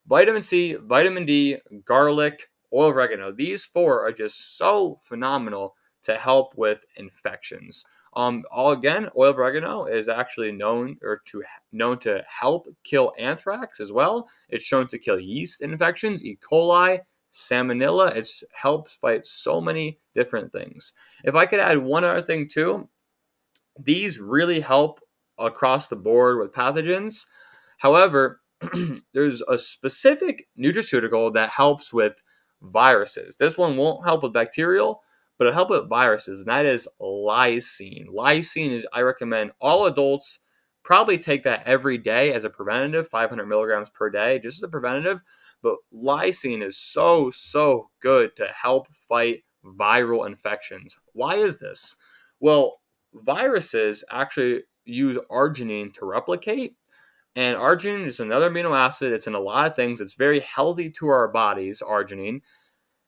Vitamin C, vitamin D, garlic, oil of oregano. These 4 are just so phenomenal to help with infections. Oil of oregano is actually known to help kill anthrax as well. It's shown to kill yeast infections, E. coli, salmonella. It's helped fight so many different things. If I could add one other thing too, these really help across the board with pathogens. However, there's a specific nutraceutical that helps with viruses. This one won't help with bacterial, but it'll help with viruses, and that is lysine. Lysine is, I recommend all adults probably take that every day as a preventative, 500 milligrams per day, just as a preventative. But lysine is so good to help fight viral infections. Why is this? Well, viruses actually use arginine to replicate. And arginine is another amino acid. It's in a lot of things. It's very healthy to our bodies, arginine.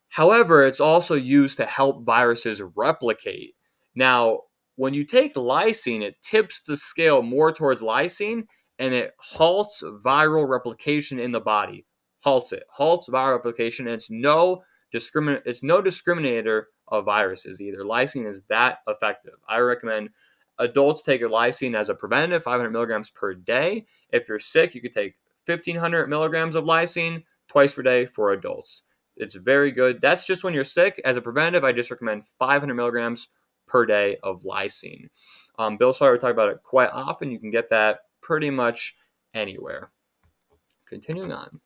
However, it's also used to help viruses replicate. Now, when you take lysine, it tips the scale more towards lysine and it halts viral replication in the body. Halts it. Halts viral replication. And it's no discriminator of viruses either. Lysine is that effective. I recommend adults take a lysine as a preventative, 500 milligrams per day. If you're sick, you could take 1,500 milligrams of lysine twice per day for adults. It's very good. That's just when you're sick. As a preventative, I just recommend 500 milligrams per day of lysine. Bill Sawyer talked about it quite often. You can get that pretty much anywhere. Continuing on.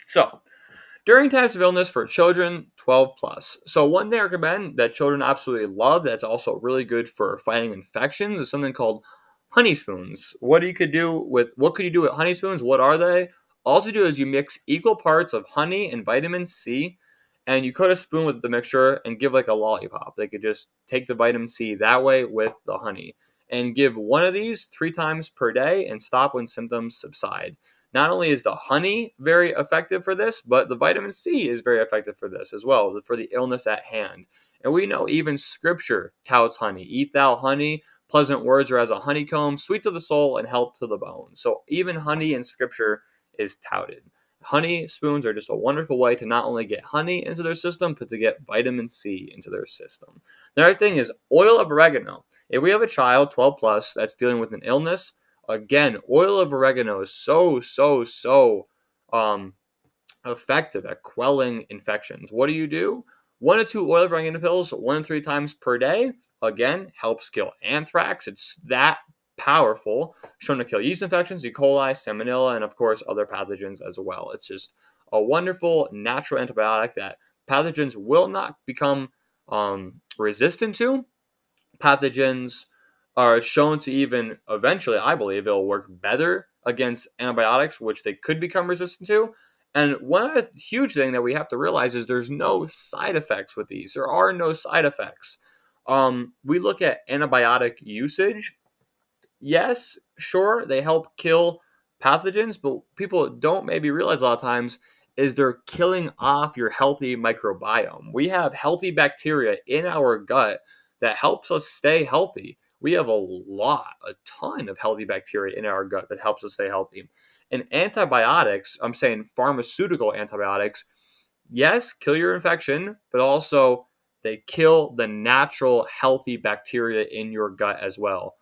So, during times of illness for children 12 plus. So one thing I recommend that children absolutely love that's also really good for fighting infections is something called honey spoons. What could you do with honey spoons? What are they? All you do is you mix equal parts of honey and vitamin C, and you coat a spoon with the mixture and give like a lollipop. They could just take the vitamin C that way with the honey and give one of these 3 times per day and stop when symptoms subside. Not only is the honey very effective for this, but the vitamin C is very effective for this as well, for the illness at hand. And we know even scripture touts honey. Eat thou honey, pleasant words are as a honeycomb, sweet to the soul and health to the bones. So even honey in scripture is touted. Honey spoons are just a wonderful way to not only get honey into their system, but to get vitamin C into their system. The other thing is oil of oregano. If we have a child, 12 plus, that's dealing with an illness, again, oil of oregano is so effective at quelling infections. What do? 1 to 2 oil of oregano pills, 1 to 3 times per day. Again, helps kill anthrax. It's that powerful. Shown to kill yeast infections, E. coli, salmonella, and of course other pathogens as well. It's just a wonderful natural antibiotic that pathogens will not become resistant to. Pathogens are shown to even eventually, I believe, it'll work better against antibiotics, which they could become resistant to. And one other huge thing that we have to realize is there's no side effects with these. There are no side effects. We look at antibiotic usage. Yes, sure, they help kill pathogens, but people don't maybe realize a lot of times is they're killing off your healthy microbiome. We have healthy bacteria in our gut that helps us stay healthy. We have a ton of healthy bacteria in our gut that helps us stay healthy. And antibiotics, I'm saying pharmaceutical antibiotics, yes, kill your infection, but also they kill the natural healthy bacteria in your gut as well.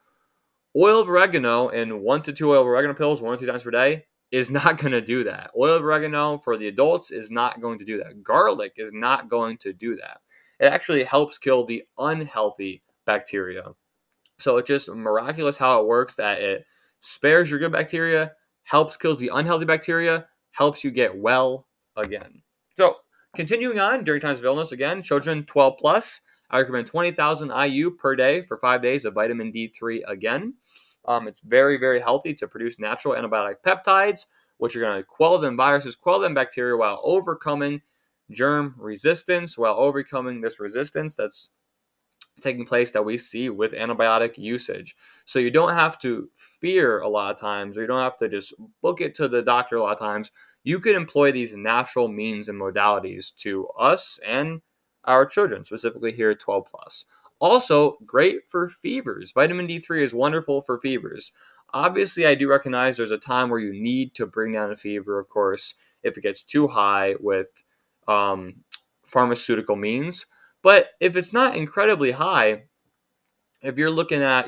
Oil of oregano in 1 to 2 oil of oregano pills, 1 or 2 times per day, is not going to do that. Oil of oregano for the adults is not going to do that. Garlic is not going to do that. It actually helps kill the unhealthy bacteria. So it's just miraculous how it works that it spares your good bacteria, kills the unhealthy bacteria, helps you get well again. So continuing on, during times of illness, again, children 12 plus, I recommend 20,000 IU per day for 5 days of vitamin D3 again. It's very healthy to produce natural antibiotic peptides, which are going to quell them viruses, quell them bacteria while overcoming germ resistance, while overcoming this resistance that's taking place that we see with antibiotic usage. So you don't have to fear a lot of times, or you don't have to just book it to the doctor a lot of times. You can employ these natural means and modalities to us and our children, specifically here at 12 plus. Also, great for fevers. Vitamin D3 is wonderful for fevers. Obviously, I do recognize there's a time where you need to bring down a fever, of course, if it gets too high with pharmaceutical means. But if it's not incredibly high, if you're looking at,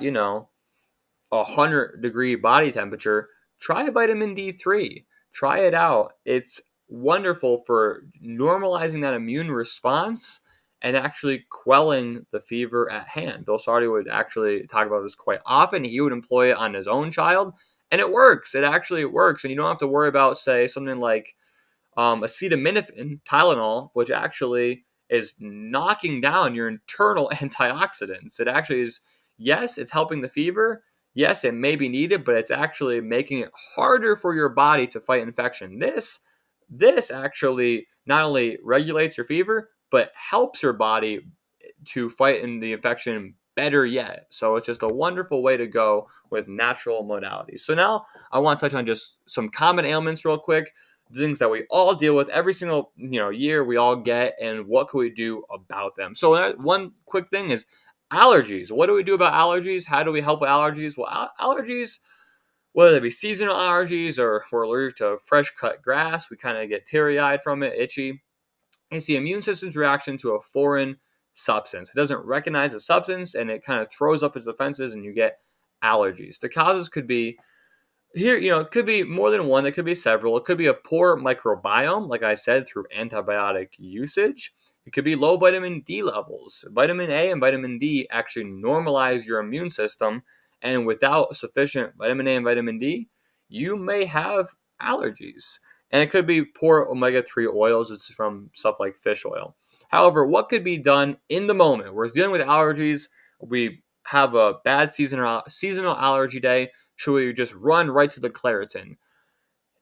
100-degree body temperature, try vitamin D3. Try it out. It's wonderful for normalizing that immune response and actually quelling the fever at hand. Bill Sardi would actually talk about this quite often. He would employ it on his own child, and it works. It actually works, and you don't have to worry about, say, something like acetaminophen, Tylenol, which actually is knocking down your internal antioxidants. It actually is, yes, it's helping the fever. Yes, it may be needed, but it's actually making it harder for your body to fight infection. This actually not only regulates your fever, but helps your body to fight in the infection better yet. So it's just a wonderful way to go with natural modalities. So now I want to touch on just some common ailments real quick, things that we all deal with every single year we all get, and what can we do about them. So one quick thing is allergies. What do we do about allergies? How do we help with allergies? Well, allergies, whether they be seasonal allergies or we're allergic to fresh cut grass, we kind of get teary-eyed from it, itchy. It's the immune system's reaction to a foreign substance. It doesn't recognize the substance, and it kind of throws up its defenses, and you get allergies. The causes could be here, it could be more than one. There could be several. It could be a poor microbiome, like I said, through antibiotic usage. It could be low vitamin D levels. Vitamin A and vitamin D actually normalize your immune system, and without sufficient vitamin A and vitamin D, you may have allergies. And it could be poor omega-3 oils. This is from stuff like fish oil. However, what could be done in the moment? We're dealing with allergies. We have a bad seasonal allergy day. Should we just run right to the Claritin?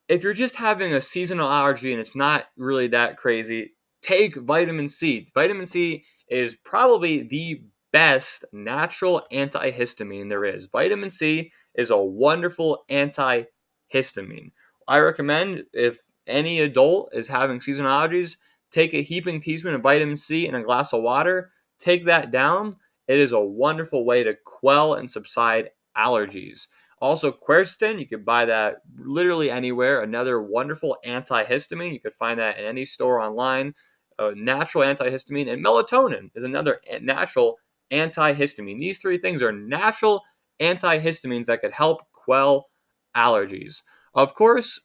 If you're just having a seasonal allergy and it's not really that crazy, take vitamin C. Vitamin C is probably the best natural antihistamine there is. Vitamin C is a wonderful antihistamine. I recommend, if any adult is having seasonal allergies, take a heaping teaspoon of vitamin C in a glass of water, take that down. It is a wonderful way to quell and subside allergies. Also, quercetin, you could buy that literally anywhere. Another wonderful antihistamine. You could find that in any store online. A natural antihistamine. And melatonin is another natural antihistamine. These three things are natural antihistamines that could help quell allergies. Of course,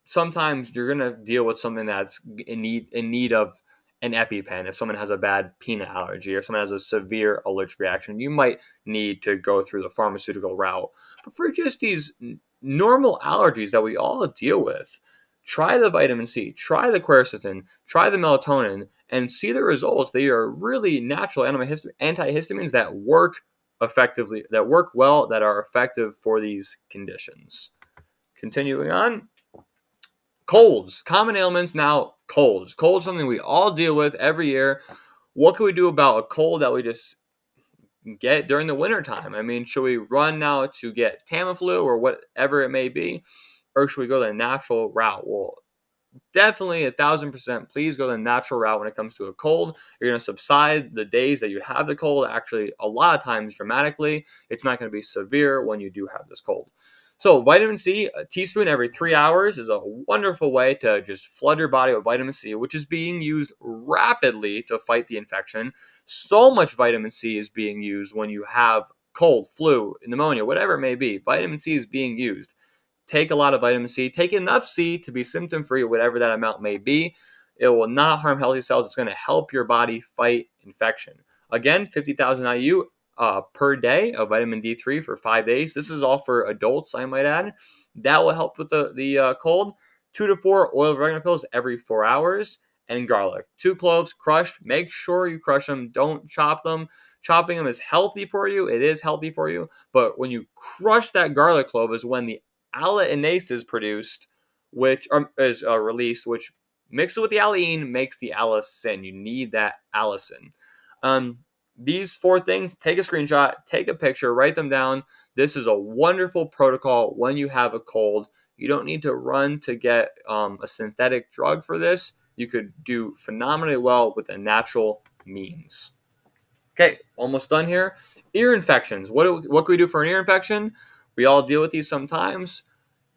sometimes you're gonna deal with something that's in need of an EpiPen. If someone has a bad peanut allergy or someone has a severe allergic reaction, you might need to go through the pharmaceutical route. But for just these normal allergies that we all deal with, try the vitamin C, try the quercetin, try the melatonin, and see the results. They are really natural antihistamines that work effectively, that work well, that are effective for these conditions. Continuing on. Colds, common ailments now, colds. Colds, something we all deal with every year. What can we do about a cold that we just get during the wintertime? I mean, should we run now to get Tamiflu or whatever it may be? Or should we go the natural route? Well, definitely 1,000%, please go the natural route when it comes to a cold. You're going to subside the days that you have the cold, actually a lot of times dramatically. It's not going to be severe when you do have this cold. So vitamin C, a teaspoon every 3 hours is a wonderful way to just flood your body with vitamin C, which is being used rapidly to fight the infection. So much vitamin C is being used when you have cold, flu, pneumonia, whatever it may be. Vitamin C is being used. Take a lot of vitamin C. Take enough C to be symptom-free, whatever that amount may be. It will not harm healthy cells. It's going to help your body fight infection. Again, 50,000 IU per day of vitamin D3 for 5 days. This is all for adults, I might add. That will help with the cold. 2 to 4 oil of oregano pills every 4 hours. And garlic. 2 cloves crushed. Make sure you crush them. Don't chop them. Chopping them is healthy for you. It is healthy for you. But when you crush that garlic clove is when the allanase is produced, which is released, which mixes with the allicin makes the allicin. You need that allicin. These 4 things, take a screenshot, take a picture, write them down. This is a wonderful protocol when you have a cold. You don't need to run to get a synthetic drug for this. You could do phenomenally well with the natural means. Okay, almost done here. Ear infections. What can we do for an ear infection? We all deal with these sometimes.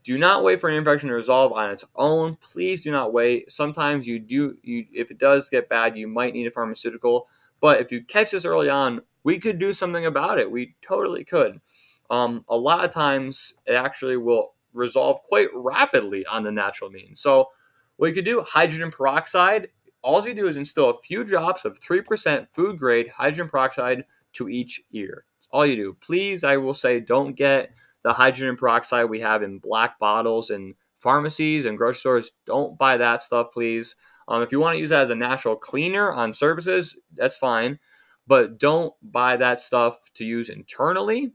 Do not wait for an infection to resolve on its own. Please do not wait. Sometimes if it does get bad, you might need a pharmaceutical. But if you catch this early on, we could do something about it. We totally could. A lot of times, it actually will resolve quite rapidly on the natural means. So what you could do, hydrogen peroxide. All you do is instill a few drops of 3% food-grade hydrogen peroxide to each ear. That's all you do. Please, I will say, don't get the hydrogen peroxide we have in black bottles in pharmacies and grocery stores. Don't buy that stuff, please. If you want to use that as a natural cleaner on surfaces, that's fine, but don't buy that stuff to use internally,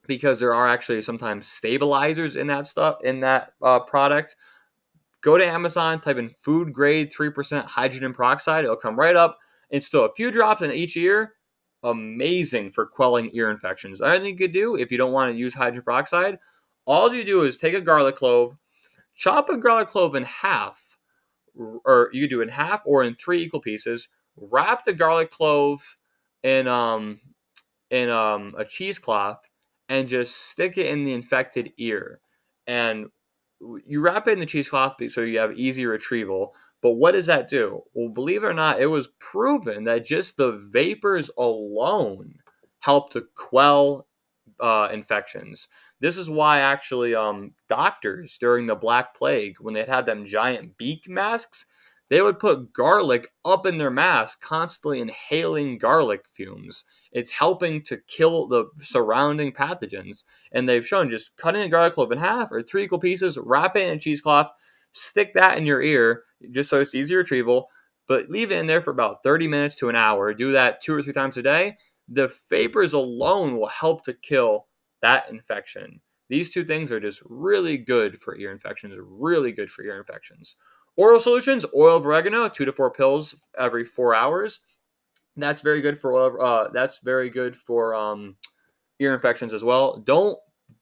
because there are actually sometimes stabilizers in that product. Go to Amazon, type in food grade 3% hydrogen peroxide. It'll come right up. It's still a few drops in each ear. Amazing for quelling ear infections. Another thing you could do if you don't want to use hydrogen peroxide, all you do is take a garlic clove, chop a garlic clove in half, or you could do it in half or in 3 equal pieces. Wrap the garlic clove in a cheesecloth and just stick it in the infected ear. And you wrap it in the cheesecloth so you have easy retrieval. But what does that do? Well, believe it or not, it was proven that just the vapors alone help to quell infections. This is why actually doctors during the Black Plague, when they'd have them giant beak masks, they would put garlic up in their mask, constantly inhaling garlic fumes. It's helping to kill the surrounding pathogens. And they've shown just cutting a garlic clove in half or 3 equal pieces, wrap it in a cheesecloth, stick that in your ear just so it's easy retrieval, but leave it in there for about 30 minutes to an hour. Do that 2 or 3 times a day. The vapors alone will help to kill that infection. These 2 things are just really good for ear infections, really good for ear infections. Oral solutions, oil of oregano, 2 to 4 pills every 4 hours. That's very good for ear infections as well.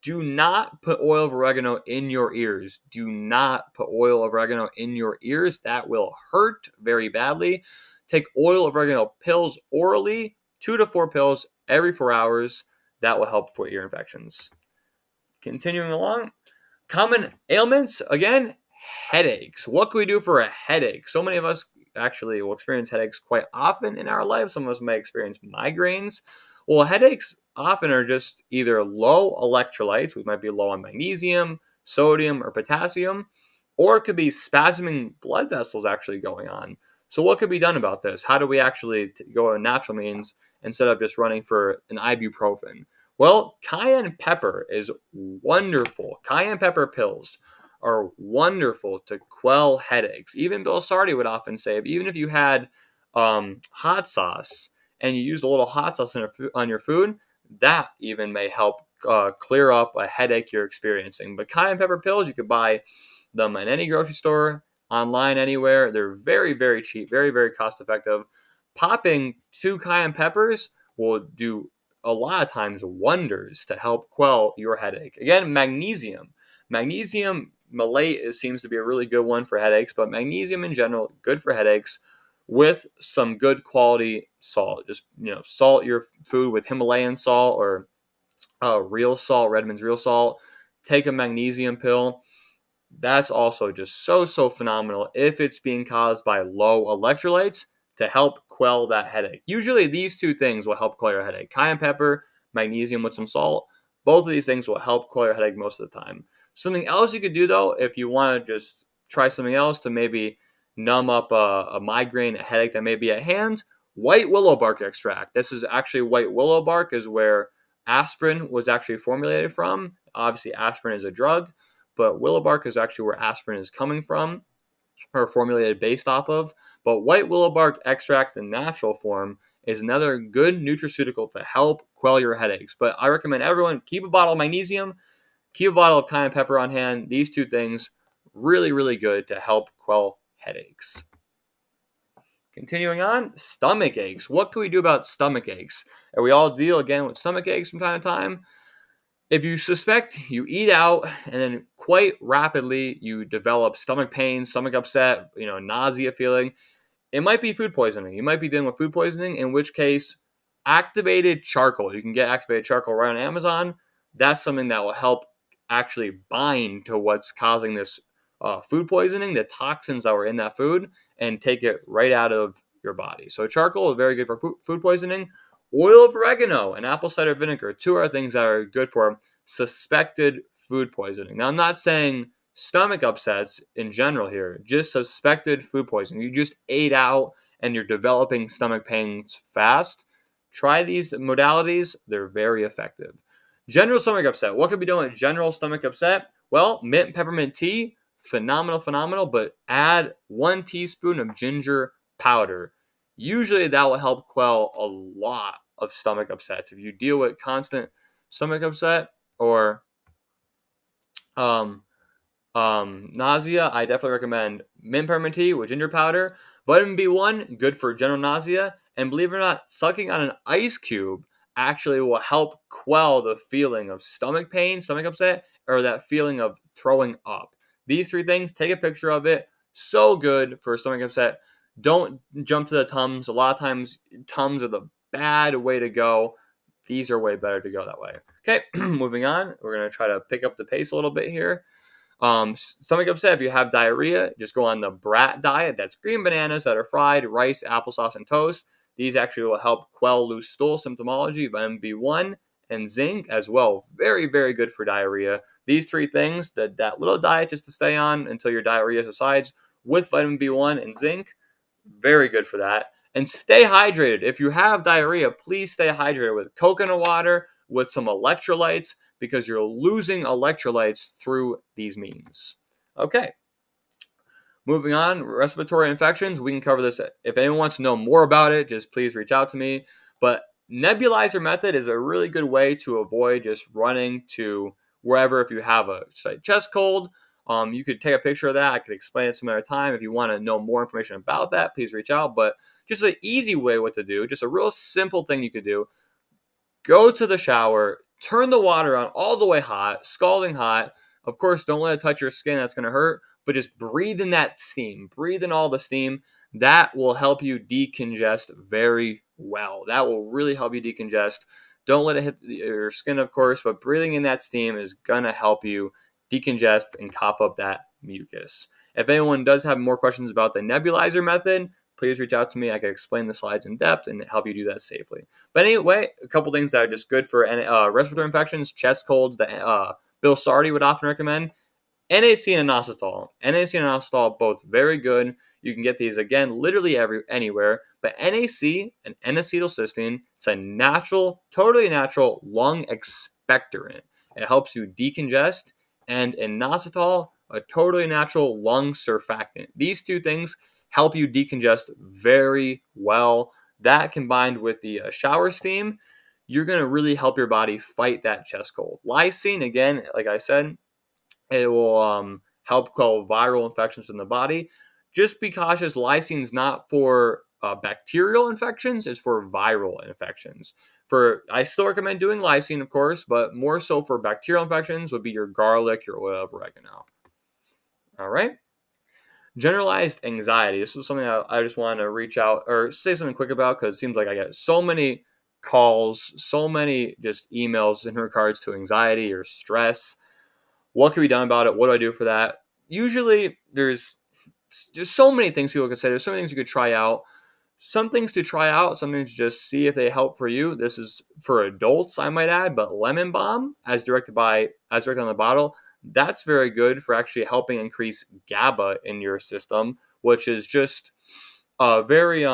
Do not put oil of oregano in your ears. Do not put oil of oregano in your ears. That will hurt very badly. Take oil of oregano pills orally, 2 to 4 pills every 4 hours. That will help for ear infections. Continuing along, common ailments, again, headaches. What can we do for a headache? So many of us actually will experience headaches quite often in our lives. Some of us may experience migraines. Well, headaches often are just either low electrolytes. We might be low on magnesium, sodium, or potassium, or it could be spasming blood vessels actually going on. So what could be done about this? How do we actually go to natural means instead of just running for an ibuprofen? Well, cayenne pepper is wonderful. Cayenne pepper pills are wonderful to quell headaches. Even Bill Sardi would often say, even if you had hot sauce and you used a little hot sauce on your food, that even may help clear up a headache you're experiencing. But cayenne pepper pills, you could buy them in any grocery store, online, anywhere. They're very, very cheap, very, very cost effective. Popping 2 cayenne peppers will do a lot of times wonders to help quell your headache. Again, magnesium. Magnesium malate seems to be a really good one for headaches, but magnesium in general, good for headaches with some good quality salt. Just, salt your food with Himalayan salt or real salt, Redmond's real salt. Take a magnesium pill. That's also just so phenomenal if it's being caused by low electrolytes to help quell that headache. Usually these 2 things will help quell your headache. Cayenne pepper, magnesium with some salt. Both of these things will help quell your headache most of the time. Something else you could do, though, if you want to just try something else to maybe numb up a migraine, a headache that may be at hand, white willow bark extract. This is actually white willow bark is where aspirin was actually formulated from. Obviously, aspirin is a drug, but willow bark is actually where aspirin is coming from or formulated based off of. But white willow bark extract in natural form is another good nutraceutical to help quell your headaches. But I recommend everyone keep a bottle of magnesium, keep a bottle of cayenne pepper on hand. These 2 things really, really good to help quell headaches. Continuing on, stomach aches. What can we do about stomach aches? And we all deal again with stomach aches from time to time. If you suspect you eat out and then quite rapidly you develop stomach pain, stomach upset, nausea feeling, it might be food poisoning. You might be dealing with food poisoning, in which case activated charcoal. You can get activated charcoal right on Amazon. That's something that will help actually bind to what's causing this food poisoning, the toxins that were in that food, and take it right out of your body. So charcoal is very good for food poisoning. Oil of oregano and apple cider vinegar, 2 are things that are good for suspected food poisoning. Now, I'm not saying stomach upsets in general here, just suspected food poisoning. You just ate out and you're developing stomach pains fast. Try these modalities. They're very effective. General stomach upset. What could be doing with general stomach upset? Well, mint and peppermint tea, phenomenal, but add 1 teaspoon of ginger powder. Usually that will help quell a lot of stomach upsets. If you deal with constant stomach upset or nausea, I definitely recommend mint peppermint tea with ginger powder. Vitamin B1, good for general nausea. And believe it or not, sucking on an ice cube actually will help quell the feeling of stomach pain, stomach upset, or that feeling of throwing up. These 3 things, take a picture of it. So good for stomach upset. Don't jump to the Tums. A lot of times, Tums are the bad way to go. These are way better to go that way. Okay, moving on. We're going to try to pick up the pace a little bit here. Stomach upset, if you have diarrhea, just go on the brat diet. That's green bananas that are fried, rice, applesauce, and toast. These actually will help quell loose stool symptomology, vitamin B1 and zinc as well. Very, very good for diarrhea. These 3 things, that little diet just to stay on until your diarrhea subsides with vitamin B1 and zinc, very good for that. And stay hydrated. If you have diarrhea, please stay hydrated with coconut water, with some electrolytes, because you're losing electrolytes through these means. Okay. Moving on, respiratory infections. We can cover this. If anyone wants to know more about it, just please reach out to me. But nebulizer method is a really good way to avoid just running to wherever. If you have a chest cold, you could take a picture of that. I could explain it some other time. If you want to know more information about that, please reach out. But just an easy way what to do, just a real simple thing you could do. Go to the shower, turn the water on all the way hot, scalding hot. Of course, don't let it touch your skin. That's going to hurt. But just breathe in that steam. Breathe in all the steam. That will help you decongest very well. That will really help you decongest. Don't let it hit your skin, of course, but breathing in that steam is going to help you decongest and cough up that mucus. If anyone does have more questions about the nebulizer method, please reach out to me. I can explain the slides in depth and help you do that safely. But anyway, a couple things that are just good for respiratory infections, chest colds that Bill Sardi would often recommend. NAC and inositol. NAC and inositol, both very good. You can get these, again, literally anywhere. But NAC and N-acetylcysteine, it's a natural, totally natural lung expectorant. It helps you decongest. And inositol, a totally natural lung surfactant. These 2 things help you decongest very well. That combined with the shower steam, you're going to really help your body fight that chest cold. Lysine, again, like I said, it will help quell viral infections in the body. Just be cautious. Lysine is not for bacterial infections. It's for viral infections. I still recommend doing lysine, of course, but more so for bacterial infections would be your garlic, your oil of oregano. All right. Generalized anxiety. This is something I just wanted to reach out or say something quick about because it seems like I get so many calls, so many just emails in regards to anxiety or stress. What can be done about it? What do I do for that? Usually there's so many things people could say. There's so many things you could try out. Some things to try out, some things to just see if they help for you. This is for adults, I might add, but lemon balm, as directed on the bottle, that's very good for actually helping increase GABA in your system, which is just a very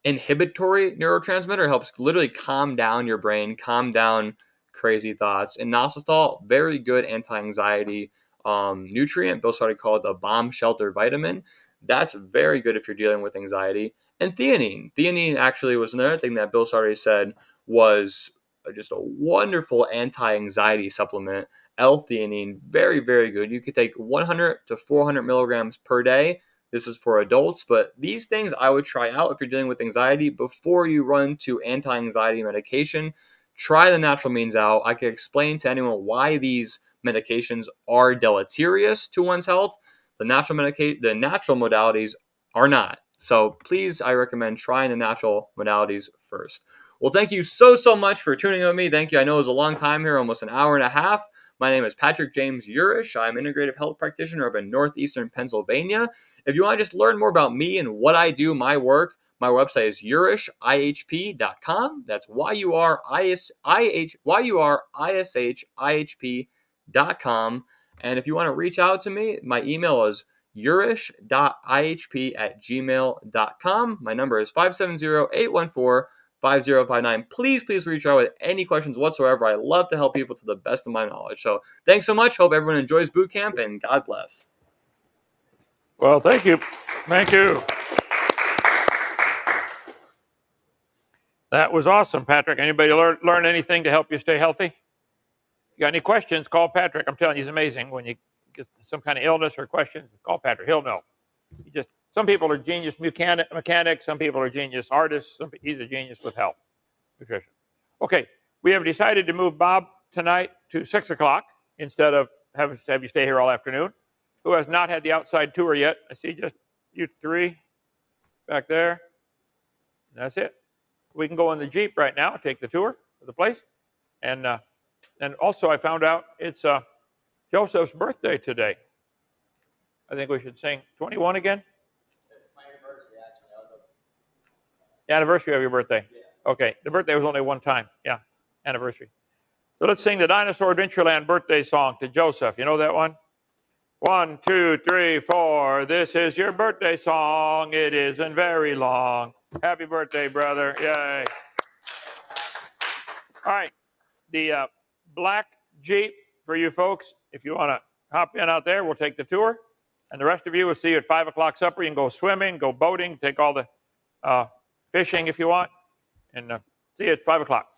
inhibitory neurotransmitter. It helps literally calm down your brain, calm down crazy thoughts. And inositol, very good anti-anxiety nutrient. Bill started called the bomb shelter vitamin. That's very good if you're dealing with anxiety. And theanine. Theanine actually was another thing that Bill Sardi said was just a wonderful anti-anxiety supplement. L-theanine, very, very good. You could take 100 to 400 milligrams per day. This is for adults, but these things I would try out if you're dealing with anxiety before you run to anti-anxiety medication. Try the natural means out. I can explain to anyone why these medications are deleterious to one's health. The natural modalities are not. So please, I recommend trying the natural modalities first. Well, thank you so much for tuning in with me. Thank you. I know it was a long time here, almost an hour and a half. My name is Patrick James Yurish. I'm an integrative health practitioner up in northeastern Pennsylvania. If you want to just learn more about me and what I do, my work, my website is yurishihp.com. That's yurishihp.com. And if you want to reach out to me, my email is yurish.ihp@gmail.com. My number is 570-814 5059. Please reach out with any questions whatsoever. I love to help people to the best of my knowledge. So thanks so much. Hope everyone enjoys boot camp, and God bless. Well, thank you. Thank you. That was awesome, Patrick. Anybody learn anything to help you stay healthy? If you got any questions, call Patrick. I'm telling you, he's amazing. When you get some kind of illness or question, call Patrick. He'll know. Some people are genius mechanics. Some people are genius artists. He's a genius with health, nutrition. Okay, we have decided to move Bob tonight to 6 o'clock instead of have you stay here all afternoon. Who has not had the outside tour yet? I see just you three back there. That's it. We can go in the Jeep right now, take the tour of the place. And also I found out it's Joseph's birthday today. I think we should sing 21 again. It's my anniversary, actually. The anniversary of your birthday. Yeah. Okay, the birthday was only one time. Yeah, anniversary. So let's sing the Dinosaur Adventure Land birthday song to Joseph. You know that one? 1, 2, 3, 4. This is your birthday song. It isn't very long. Happy birthday, brother. Yay. All right. The black Jeep for you folks. If you want to hop in out there, we'll take the tour. And the rest of you will see you at 5 o'clock supper. You can go swimming, go boating, take all the fishing if you want. And see you at 5 o'clock.